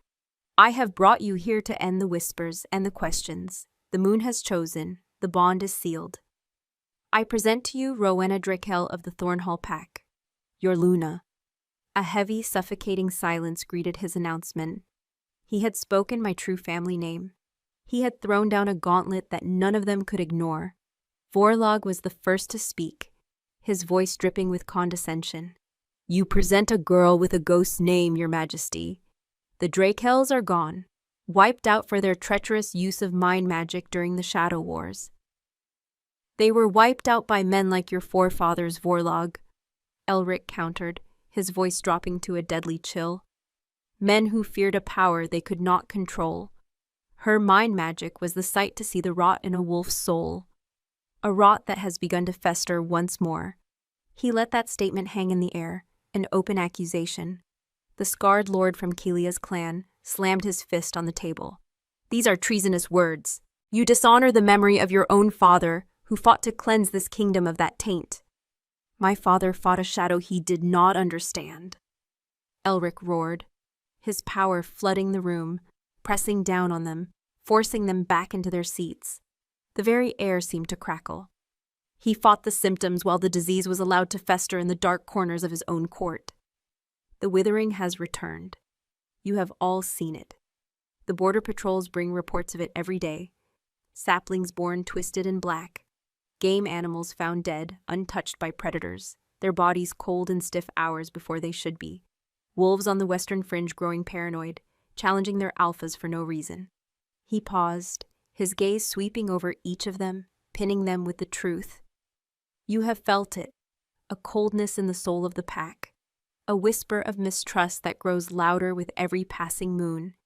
"I have brought you here to end the whispers and the questions. The moon has chosen, the bond is sealed. I present to you Rowena Drakel of the Thornhall Pack, your Luna." A heavy, suffocating silence greeted his announcement. He had spoken my true family name. He had thrown down a gauntlet that none of them could ignore. Vorlog was the first to speak, his voice dripping with condescension. "You present a girl with a ghost's name, your majesty. The Drakels are gone, wiped out for their treacherous use of mind magic during the Shadow Wars. They were wiped out by men like your forefathers, Vorlog," Elric countered, his voice dropping to a deadly chill. "Men who feared a power they could not control. Her mind magic was the sight to see the rot in a wolf's soul, a rot that has begun to fester once more." He let that statement hang in the air, an open accusation. The scarred lord from Kelia's clan slammed his fist on the table. "These are treasonous words. You dishonor the memory of your own father, who fought to cleanse this kingdom of that taint." "My father fought a shadow he did not understand," Elric roared, his power flooding the room, pressing down on them, forcing them back into their seats. The very air seemed to crackle. "He fought the symptoms while the disease was allowed to fester in the dark corners of his own court. The withering has returned. You have all seen it. The border patrols bring reports of it every day. Saplings born twisted and black. Game animals found dead, untouched by predators, their bodies cold and stiff hours before they should be. Wolves on the western fringe growing paranoid, challenging their alphas for no reason." He paused, his gaze sweeping over each of them, pinning them with the truth. "You have felt it, a coldness in the soul of the pack, a whisper of mistrust that grows louder with every passing moon.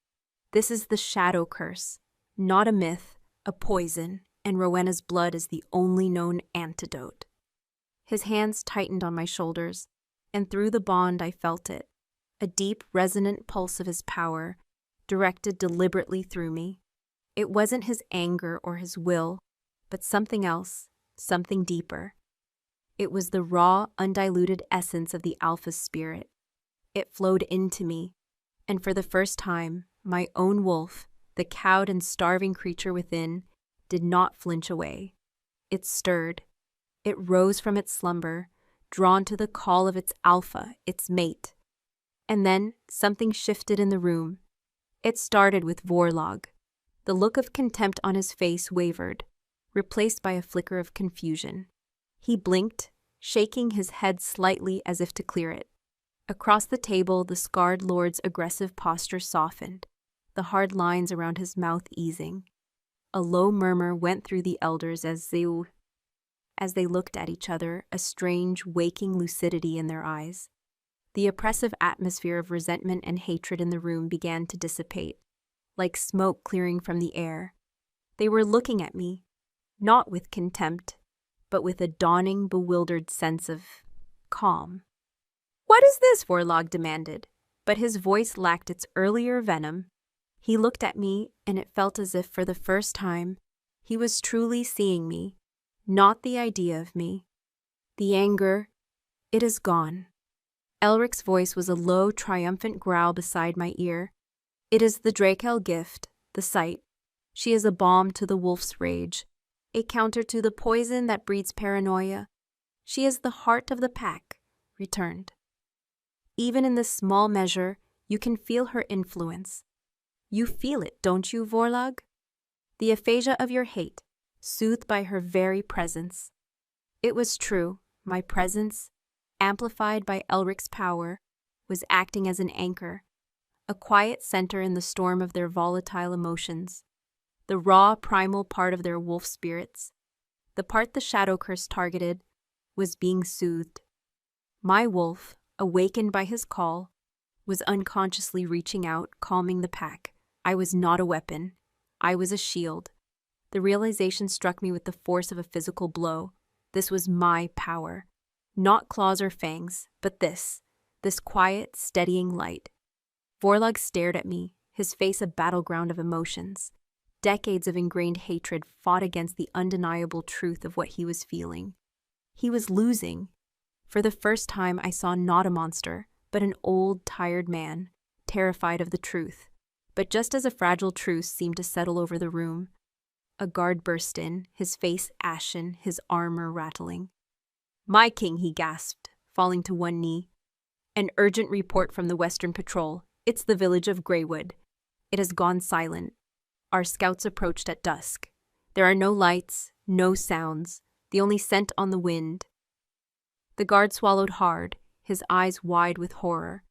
This is the shadow curse, not a myth, a poison, and Rowena's blood is the only known antidote." His hands tightened on my shoulders, and through the bond I felt it, a deep, resonant pulse of his power, directed deliberately through me. It wasn't his anger or his will, but something else, something deeper. It was the raw, undiluted essence of the Alpha's spirit. It flowed into me, and for the first time, my own wolf, the cowed and starving creature within, did not flinch away. It stirred. It rose from its slumber, drawn to the call of its alpha, its mate. And then something shifted in the room. It started with Vorlog. The look of contempt on his face wavered, replaced by a flicker of confusion. He blinked, shaking his head slightly as if to clear it. Across the table, the scarred lord's aggressive posture softened, the hard lines around his mouth easing. A low murmur went through the elders as they looked at each other, a strange, waking lucidity in their eyes. The oppressive atmosphere of resentment and hatred in the room began to dissipate, like smoke clearing from the air. They were looking at me, not with contempt, but with a dawning, bewildered sense of calm. "What is this?" Vorlog demanded, but his voice lacked its earlier venom. He looked at me, and it felt as if for the first time he was truly seeing me, not the idea of me. "The anger, it is gone." Elric's voice was a low, triumphant growl beside my ear. "It is the Drakel gift, the sight. She is a balm to the wolf's rage, a counter to the poison that breeds paranoia. She is the heart of the pack, returned. Even in this small measure, you can feel her influence. You feel it, don't you, Vorlog? The aphasia of your hate, soothed by her very presence." It was true, my presence, amplified by Elric's power, was acting as an anchor, a quiet center in the storm of their volatile emotions, the raw, primal part of their wolf spirits. The part the shadow curse targeted was being soothed. My wolf, awakened by his call, was unconsciously reaching out, calming the pack. I was not a weapon. I was a shield. The realization struck me with the force of a physical blow. This was my power. Not claws or fangs, but this quiet, steadying light. Vorlog stared at me, his face a battleground of emotions. Decades of ingrained hatred fought against the undeniable truth of what he was feeling. He was losing. For the first time, I saw not a monster, but an old, tired man, terrified of the truth. But just as a fragile truce seemed to settle over the room, a guard burst in, his face ashen, his armor rattling. "My king," he gasped, falling to one knee. "An urgent report from the Western Patrol. It's the village of Greywood. It has gone silent. Our scouts approached at dusk. There are no lights, no sounds, the only scent on the wind." The guard swallowed hard, his eyes wide with horror.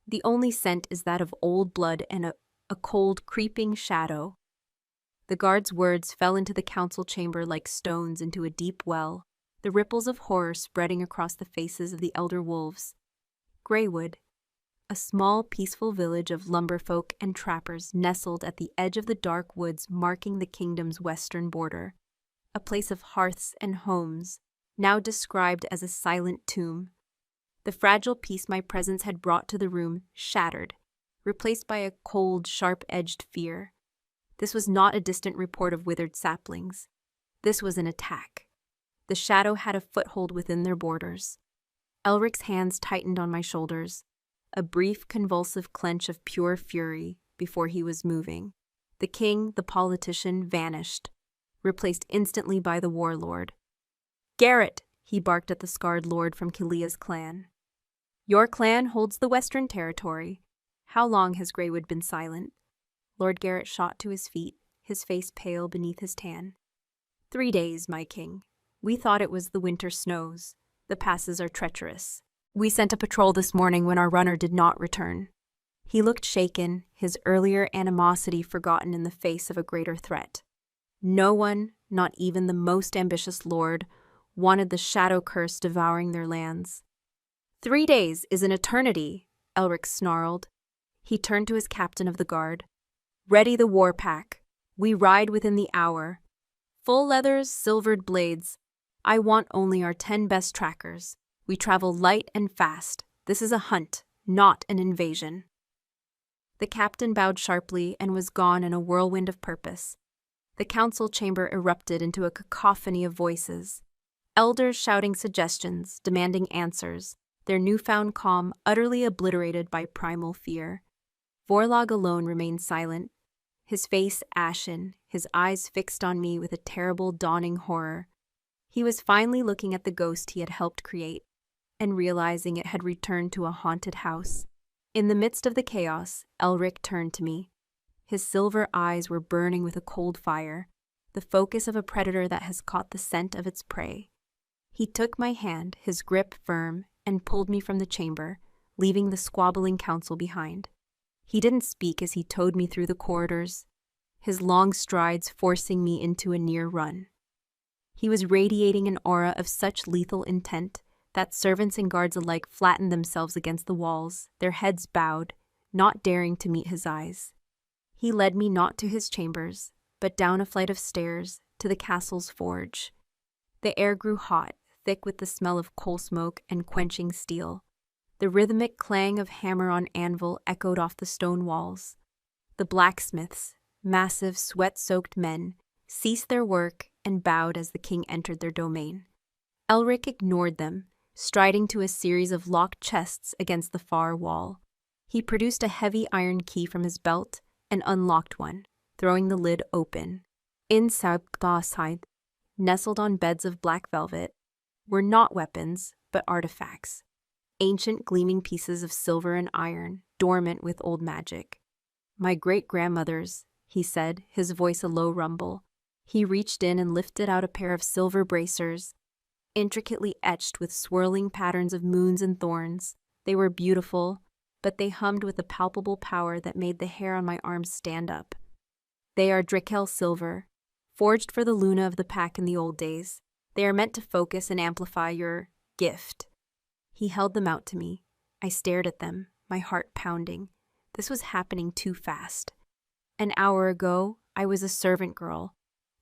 "The only scent is that of old blood and a cold, creeping shadow." The guard's words fell into the council chamber like stones into a deep well, the ripples of horror spreading across the faces of the elder wolves. Greywood, a small, peaceful village of lumberfolk and trappers nestled at the edge of the dark woods marking the kingdom's western border. A place of hearths and homes, now described as a silent tomb. The fragile peace my presence had brought to the room shattered, replaced by a cold, sharp-edged fear. This was not a distant report of withered saplings. This was an attack. The shadow had a foothold within their borders. Elric's hands tightened on my shoulders, a brief, convulsive clench of pure fury before he was moving. The king, the politician, vanished, replaced instantly by the warlord. "Garrett," he barked at the scarred lord from Kilia's clan. "Your clan holds the Western Territory. How long has Greywood been silent?" Lord Garrett shot to his feet, his face pale beneath his tan. 3 days, my king. We thought it was the winter snows. The passes are treacherous. We sent a patrol this morning when our runner did not return." He looked shaken, his earlier animosity forgotten in the face of a greater threat. No one, not even the most ambitious lord, wanted the shadow curse devouring their lands. 3 days is an eternity," Elric snarled. He turned to his captain of the guard. "Ready the war pack. We ride within the hour. Full leathers, silvered blades. I want only our 10 best trackers. We travel light and fast. This is a hunt, not an invasion." The captain bowed sharply and was gone in a whirlwind of purpose. The council chamber erupted into a cacophony of voices. Elders shouting suggestions, demanding answers, their newfound calm utterly obliterated by primal fear. Vorlog alone remained silent, his face ashen, his eyes fixed on me with a terrible dawning horror. He was finally looking at the ghost he had helped create, and realizing it had returned to a haunted house. In the midst of the chaos, Elric turned to me. His silver eyes were burning with a cold fire, the focus of a predator that has caught the scent of its prey. He took my hand, his grip firm, and pulled me from the chamber, leaving the squabbling council behind. He didn't speak as he towed me through the corridors, his long strides forcing me into a near run. He was radiating an aura of such lethal intent that servants and guards alike flattened themselves against the walls, their heads bowed, not daring to meet his eyes. He led me not to his chambers, but down a flight of stairs to the castle's forge. The air grew hot, thick with the smell of coal smoke and quenching steel. The rhythmic clang of hammer on anvil echoed off the stone walls. The blacksmiths, massive, sweat-soaked men, ceased their work and bowed as the king entered their domain. Elric ignored them, striding to a series of locked chests against the far wall. He produced a heavy iron key from his belt and unlocked one, throwing the lid open. Inside, nestled on beds of black velvet, were not weapons, but artifacts. Ancient gleaming pieces of silver and iron, dormant with old magic. "My great-grandmother's," he said, his voice a low rumble. He reached in and lifted out a pair of silver bracers, intricately etched with swirling patterns of moons and thorns. They were beautiful, but they hummed with a palpable power that made the hair on my arms stand up. They are Drickel silver, forged for the Luna of the pack in the old days. They are meant to focus and amplify your gift. He held them out to me. I stared at them, my heart pounding. This was happening too fast. An hour ago, I was a servant girl.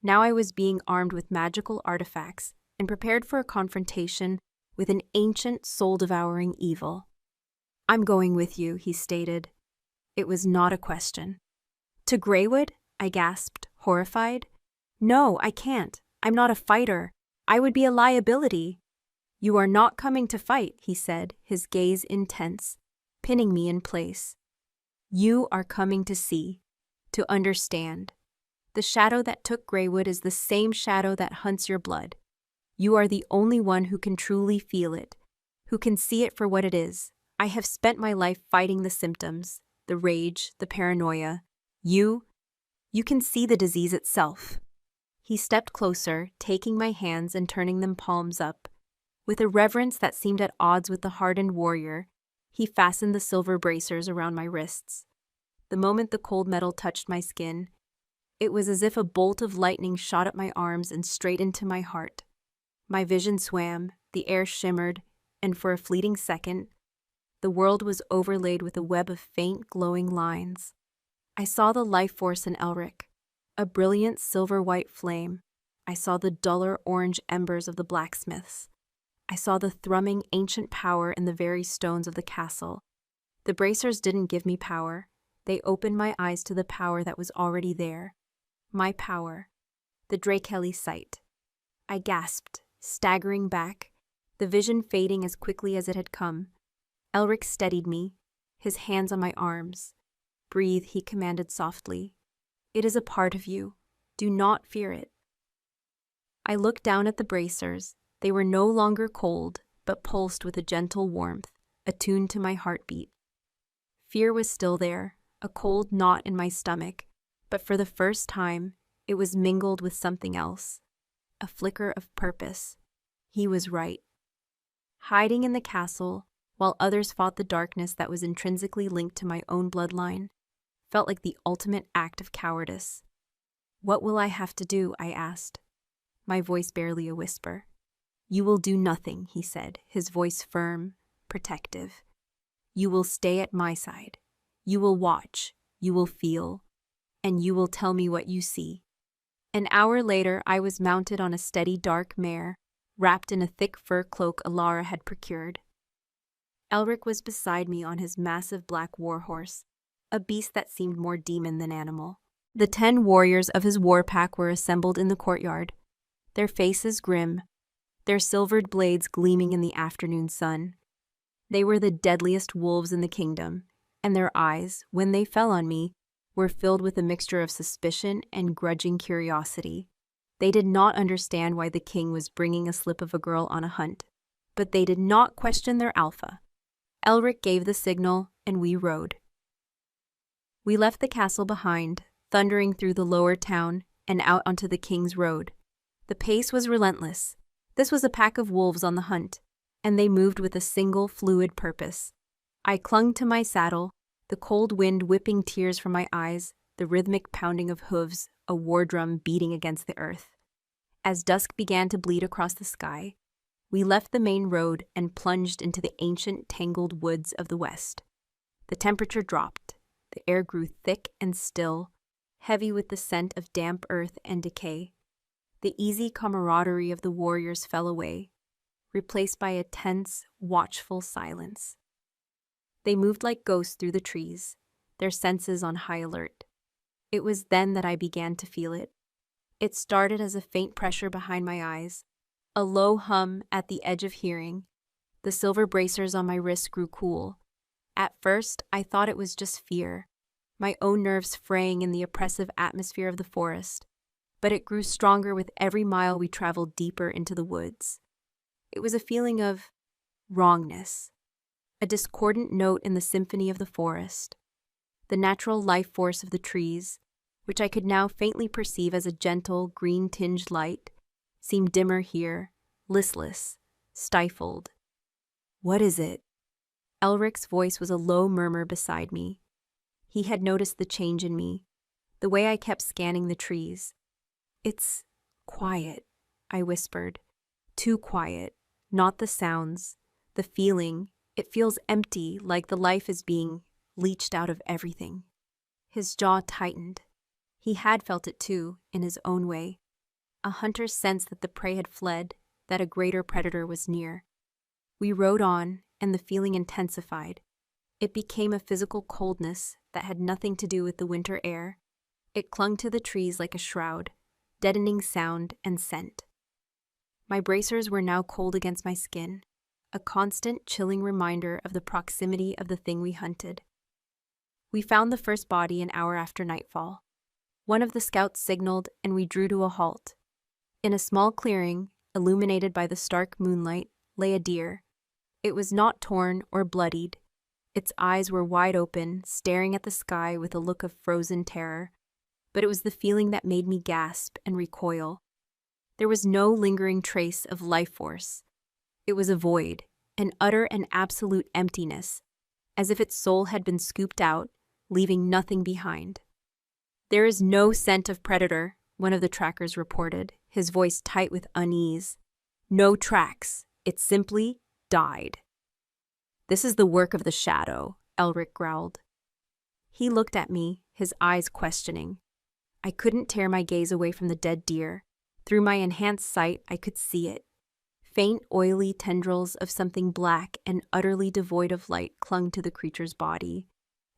Now I was being armed with magical artifacts and prepared for a confrontation with an ancient, soul-devouring evil. "I'm going with you," he stated. It was not a question. "To Greywood?" I gasped, horrified. "No, I can't. I'm not a fighter. I would be a liability." "You are not coming to fight," he said, his gaze intense, pinning me in place. "You are coming to see, to understand. The shadow that took Greywood is the same shadow that hunts your blood. You are the only one who can truly feel it, who can see it for what it is. I have spent my life fighting the symptoms, the rage, the paranoia. You can see the disease itself." He stepped closer, taking my hands and turning them palms up. With a reverence that seemed at odds with the hardened warrior, he fastened the silver bracers around my wrists. The moment the cold metal touched my skin, it was as if a bolt of lightning shot at my arms and straight into my heart. My vision swam, the air shimmered, and for a fleeting second, the world was overlaid with a web of faint, glowing lines. I saw the life force in Elric, a brilliant silver-white flame. I saw the duller orange embers of the blacksmiths. I saw the thrumming ancient power in the very stones of the castle. The bracers didn't give me power. They opened my eyes to the power that was already there. My power. The Drakelly sight. I gasped, staggering back, the vision fading as quickly as it had come. Elric steadied me, his hands on my arms. "Breathe," he commanded softly. "It is a part of you. Do not fear it." I looked down at the bracers. They were no longer cold, but pulsed with a gentle warmth, attuned to my heartbeat. Fear was still there, a cold knot in my stomach, but for the first time, it was mingled with something else. A flicker of purpose. He was right. Hiding in the castle, while others fought the darkness that was intrinsically linked to my own bloodline, felt like the ultimate act of cowardice. "What will I have to do?" I asked, my voice barely a whisper. "You will do nothing," he said, his voice firm, protective. "You will stay at my side. You will watch, you will feel, and you will tell me what you see." An hour later, I was mounted on a steady dark mare, wrapped in a thick fur cloak Alara had procured. Elric was beside me on his massive black warhorse, a beast that seemed more demon than animal. The 10 warriors of his war pack were assembled in the courtyard, their faces grim, their silvered blades gleaming in the afternoon sun. They were the deadliest wolves in the kingdom, and their eyes, when they fell on me, were filled with a mixture of suspicion and grudging curiosity. They did not understand why the king was bringing a slip of a girl on a hunt, but they did not question their alpha. Elric gave the signal, and we rode. We left the castle behind, thundering through the lower town and out onto the King's Road. The pace was relentless. This was a pack of wolves on the hunt, and they moved with a single fluid purpose. I clung to my saddle, the cold wind whipping tears from my eyes, the rhythmic pounding of hooves, a war drum beating against the earth. As dusk began to bleed across the sky, we left the main road and plunged into the ancient, tangled woods of the west. The temperature dropped. The air grew thick and still, heavy with the scent of damp earth and decay. The easy camaraderie of the warriors fell away, replaced by a tense, watchful silence. They moved like ghosts through the trees, their senses on high alert. It was then that I began to feel it. It started as a faint pressure behind my eyes, a low hum at the edge of hearing. The silver bracers on my wrists grew cool. At first, I thought it was just fear, my own nerves fraying in the oppressive atmosphere of the forest, but it grew stronger with every mile we traveled deeper into the woods. It was a feeling of wrongness, a discordant note in the symphony of the forest. The natural life force of the trees, which I could now faintly perceive as a gentle, green-tinged light, seemed dimmer here, listless, stifled. "What is it?" Elric's voice was a low murmur beside me. He had noticed the change in me, the way I kept scanning the trees. "It's quiet," I whispered. "Too quiet. Not the sounds. The feeling. It feels empty, like the life is being leached out of everything." His jaw tightened. He had felt it too, in his own way. A hunter's sense that the prey had fled, that a greater predator was near. We rode on, and the feeling intensified. It became a physical coldness that had nothing to do with the winter air. It clung to the trees like a shroud, deadening sound and scent. My bracers were now cold against my skin, a constant chilling reminder of the proximity of the thing we hunted. We found the first body an hour after nightfall. One of the scouts signaled, and we drew to a halt. In a small clearing, illuminated by the stark moonlight, lay a deer. It was not torn or bloodied. Its eyes were wide open, staring at the sky with a look of frozen terror. But it was the feeling that made me gasp and recoil. There was no lingering trace of life force. It was a void, an utter and absolute emptiness, as if its soul had been scooped out, leaving nothing behind. "There is no scent of predator," one of the trackers reported, his voice tight with unease. "No tracks. It simply died." "This is the work of the shadow," Elric growled. He looked at me, his eyes questioning. I couldn't tear my gaze away from the dead deer. Through my enhanced sight, I could see it. Faint, oily tendrils of something black and utterly devoid of light clung to the creature's body,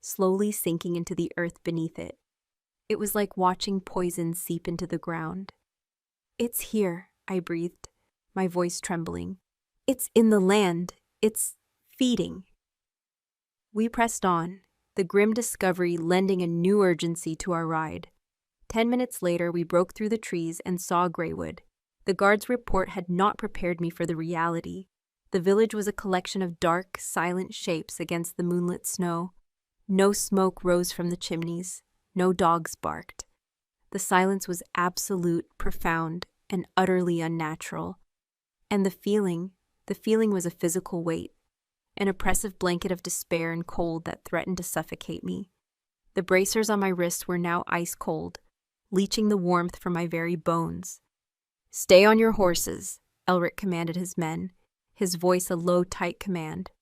slowly sinking into the earth beneath it. It was like watching poison seep into the ground. "It's here," I breathed, my voice trembling. "It's in the land. It's feeding." We pressed on, the grim discovery lending a new urgency to our ride. 10 minutes later, we broke through the trees and saw Greywood. The guard's report had not prepared me for the reality. The village was a collection of dark, silent shapes against the moonlit snow. No smoke rose from the chimneys. No dogs barked. The silence was absolute, profound, and utterly unnatural. And the feeling was a physical weight, an oppressive blanket of despair and cold that threatened to suffocate me. The bracers on my wrists were now ice cold, leaching the warmth from my very bones. "Stay on your horses," Elric commanded his men, his voice a low, tight command.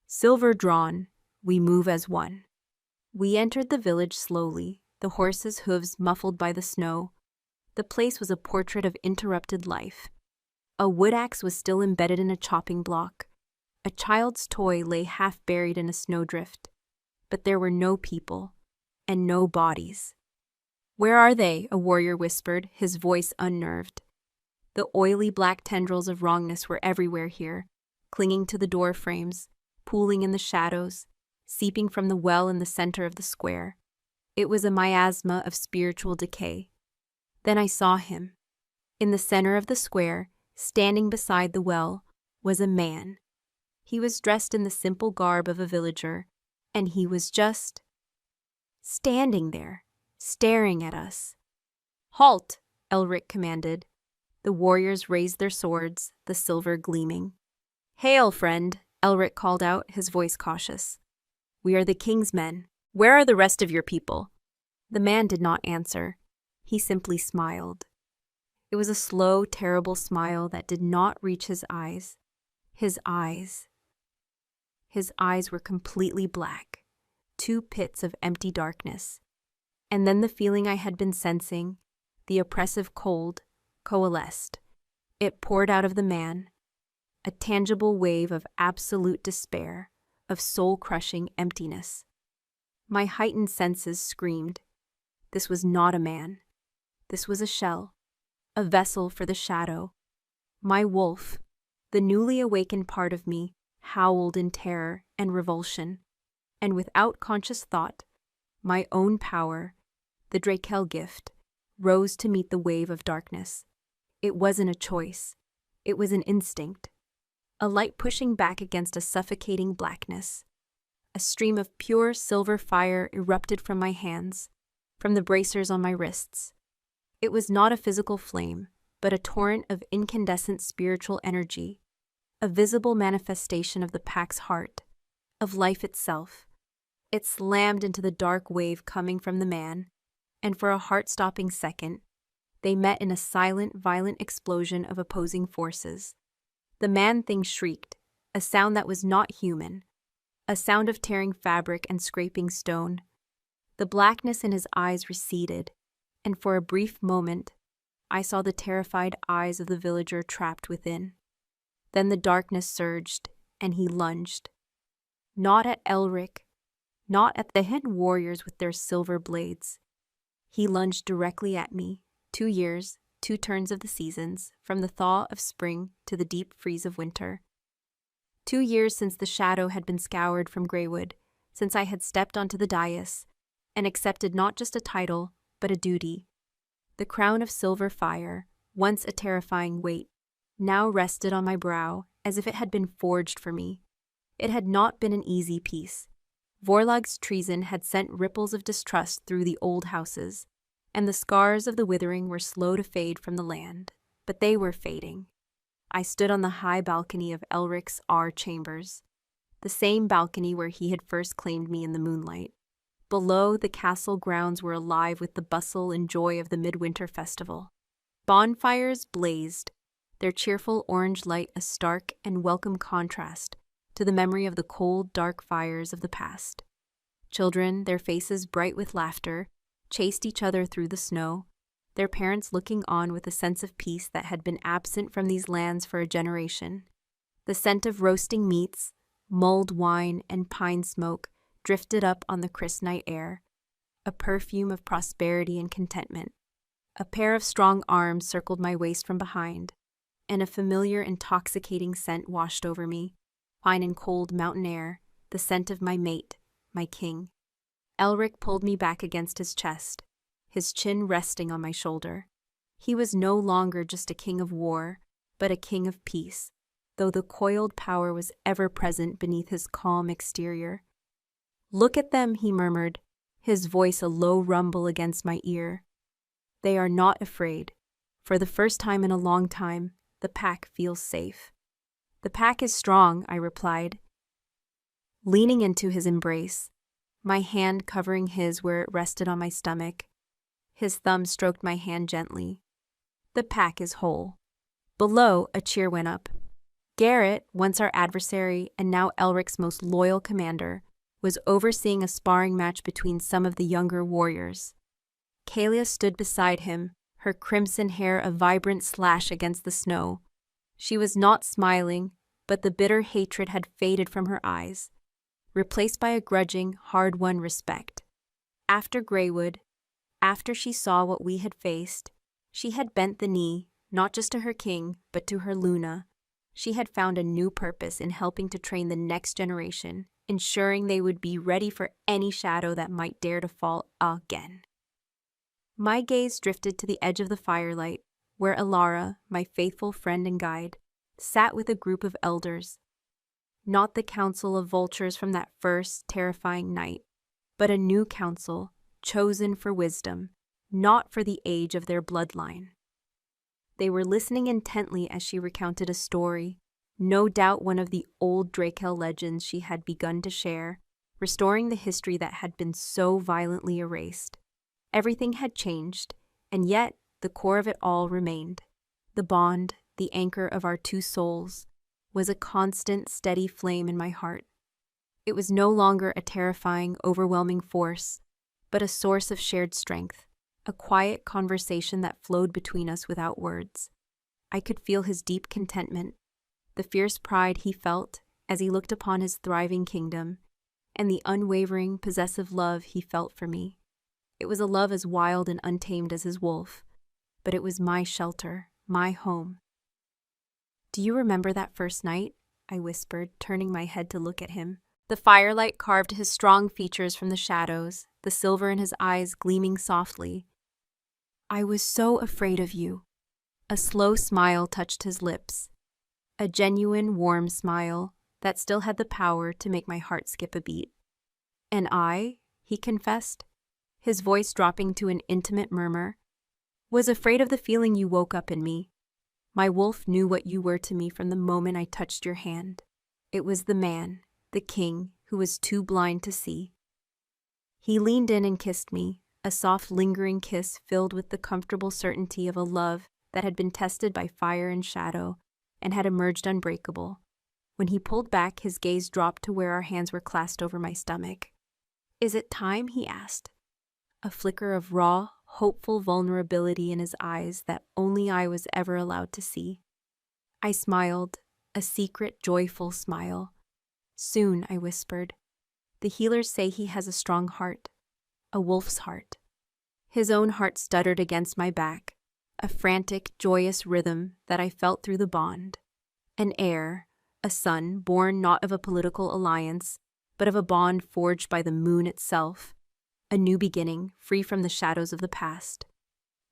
"Silver drawn, we move as one." We entered the village slowly, the horses' hooves muffled by the snow. The place was a portrait of interrupted life. A wood axe was still embedded in a chopping block. A child's toy lay half buried in a snowdrift. But there were no people, and no bodies. "Where are they?" a warrior whispered, his voice unnerved. The oily black tendrils of wrongness were everywhere here, clinging to the door frames, pooling in the shadows, seeping from the well in the center of the square. It was a miasma of spiritual decay. Then I saw him. In the center of the square, standing beside the well, was a man. He was dressed in the simple garb of a villager, and he was just standing there, staring at us. "Halt!" Elric commanded. The warriors raised their swords, the silver gleaming. "Hail, friend," Elric called out, his voice cautious. "We are the king's men. Where are the rest of your people?" The man did not answer. He simply smiled. It was a slow, terrible smile that did not reach his eyes. His eyes were completely black, 2 pits of empty darkness. And then the feeling I had been sensing, the oppressive cold, coalesced. It poured out of the man, a tangible wave of absolute despair, of soul-crushing emptiness. My heightened senses screamed. This was not a man. This was a shell, a vessel for the shadow. My wolf, the newly awakened part of me, howled in terror and revulsion. And without conscious thought, my own power, the Drakel gift, rose to meet the wave of darkness. It wasn't a choice. It was an instinct. A light pushing back against a suffocating blackness. A stream of pure silver fire erupted from my hands, from the bracers on my wrists. It was not a physical flame, but a torrent of incandescent spiritual energy, a visible manifestation of the pack's heart, of life itself. It slammed into the dark wave coming from the man, and for a heart-stopping second, they met in a silent, violent explosion of opposing forces. The man-thing shrieked, a sound that was not human, a sound of tearing fabric and scraping stone. The blackness in his eyes receded, and for a brief moment, I saw the terrified eyes of the villager trapped within. Then the darkness surged, and he lunged. Not at Elric, not at the hidden warriors with their silver blades. He lunged directly at me, 2 years, 2 turns of the seasons, from the thaw of spring to the deep freeze of winter. 2 years since the shadow had been scoured from Greywood, since I had stepped onto the dais and accepted not just a title, but a duty. The crown of silver fire, once a terrifying weight, now rested on my brow as if it had been forged for me. It had not been an easy peace. Vorlag's treason had sent ripples of distrust through the old houses, and the scars of the withering were slow to fade from the land, but they were fading. I stood on the high balcony of Elric's chambers, the same balcony where he had first claimed me in the moonlight. Below, the castle grounds were alive with the bustle and joy of the midwinter festival. Bonfires blazed, their cheerful orange light a stark and welcome contrast to the memory of the cold, dark fires of the past. Children, their faces bright with laughter, chased each other through the snow, their parents looking on with a sense of peace that had been absent from these lands for a generation. The scent of roasting meats, mulled wine, and pine smoke drifted up on the crisp night air, a perfume of prosperity and contentment. A pair of strong arms circled my waist from behind, and a familiar, intoxicating scent washed over me, fine and cold mountain air, the scent of my mate, my king. Elric pulled me back against his chest, his chin resting on my shoulder. He was no longer just a king of war, but a king of peace, though the coiled power was ever present beneath his calm exterior. "Look at them," he murmured, his voice a low rumble against my ear. "They are not afraid. For the first time in a long time, the pack feels safe." "The pack is strong," I replied, leaning into his embrace, my hand covering his where it rested on my stomach. His thumb stroked my hand gently. "The pack is whole." Below, a cheer went up. Garrett, once our adversary and now Elric's most loyal commander, was overseeing a sparring match between some of the younger warriors. Kalia stood beside him, her crimson hair a vibrant slash against the snow. She was not smiling, but the bitter hatred had faded from her eyes, replaced by a grudging, hard-won respect. After Greywood, after she saw what we had faced, she had bent the knee, not just to her king, but to her Luna. She had found a new purpose in helping to train the next generation, ensuring they would be ready for any shadow that might dare to fall again. My gaze drifted to the edge of the firelight, where Alara, my faithful friend and guide, sat with a group of elders. Not the council of vultures from that first terrifying night, but a new council, chosen for wisdom, not for the age of their bloodline. They were listening intently as she recounted a story, no doubt one of the old Drakel legends she had begun to share, restoring the history that had been so violently erased. Everything had changed, and yet the core of it all remained. The bond, the anchor of our two souls, was a constant, steady flame in my heart. It was no longer a terrifying, overwhelming force, but a source of shared strength, a quiet conversation that flowed between us without words. I could feel his deep contentment, the fierce pride he felt as he looked upon his thriving kingdom, and the unwavering, possessive love he felt for me. It was a love as wild and untamed as his wolf, but it was my shelter, my home. "Do you remember that first night?" I whispered, turning my head to look at him. The firelight carved his strong features from the shadows, the silver in his eyes gleaming softly. "I was so afraid of you." A slow smile touched his lips, a genuine, warm smile that still had the power to make my heart skip a beat. "And I," he confessed, his voice dropping to an intimate murmur, "was afraid of the feeling you woke up in me. My wolf knew what you were to me from the moment I touched your hand. It was the man, the king, who was too blind to see. He leaned in and kissed me, a soft, lingering kiss filled with the comfortable certainty of a love that had been tested by fire and shadow and had emerged unbreakable. When he pulled back, his gaze dropped to where our hands were clasped over my stomach. "Is it time?" he asked, a flicker of raw, hopeful vulnerability in his eyes that only I was ever allowed to see. I smiled, a secret, joyful smile. "Soon," I whispered. "The healers say he has a strong heart, a wolf's heart." His own heart stuttered against my back, a frantic, joyous rhythm that I felt through the bond. An heir, a son born not of a political alliance, but of a bond forged by the moon itself, a new beginning, free from the shadows of the past.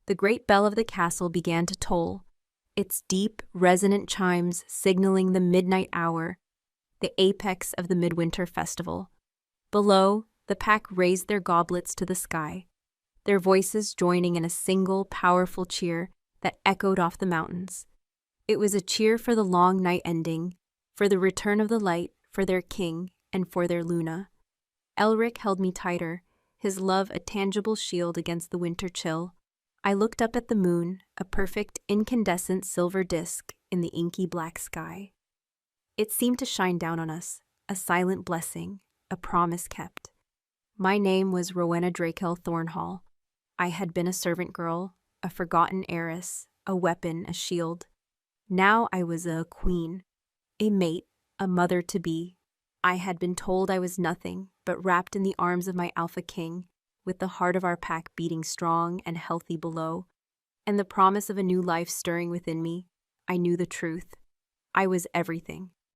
The great bell of the castle began to toll, its deep, resonant chimes signaling the midnight hour, the apex of the midwinter festival. Below, the pack raised their goblets to the sky, their voices joining in a single, powerful cheer that echoed off the mountains. It was a cheer for the long night ending, for the return of the light, for their king, and for their Luna. Elric held me tighter, his love a tangible shield against the winter chill. I looked up at the moon, a perfect, incandescent silver disk in the inky black sky. It seemed to shine down on us, a silent blessing, a promise kept. My name was Rowena Drakel Thornhall. I had been a servant girl, a forgotten heiress, a weapon, a shield. Now I was a queen, a mate, a mother-to-be. I had been told I was nothing, but wrapped in the arms of my alpha king, with the heart of our pack beating strong and healthy below, and the promise of a new life stirring within me. I knew the truth. I was everything.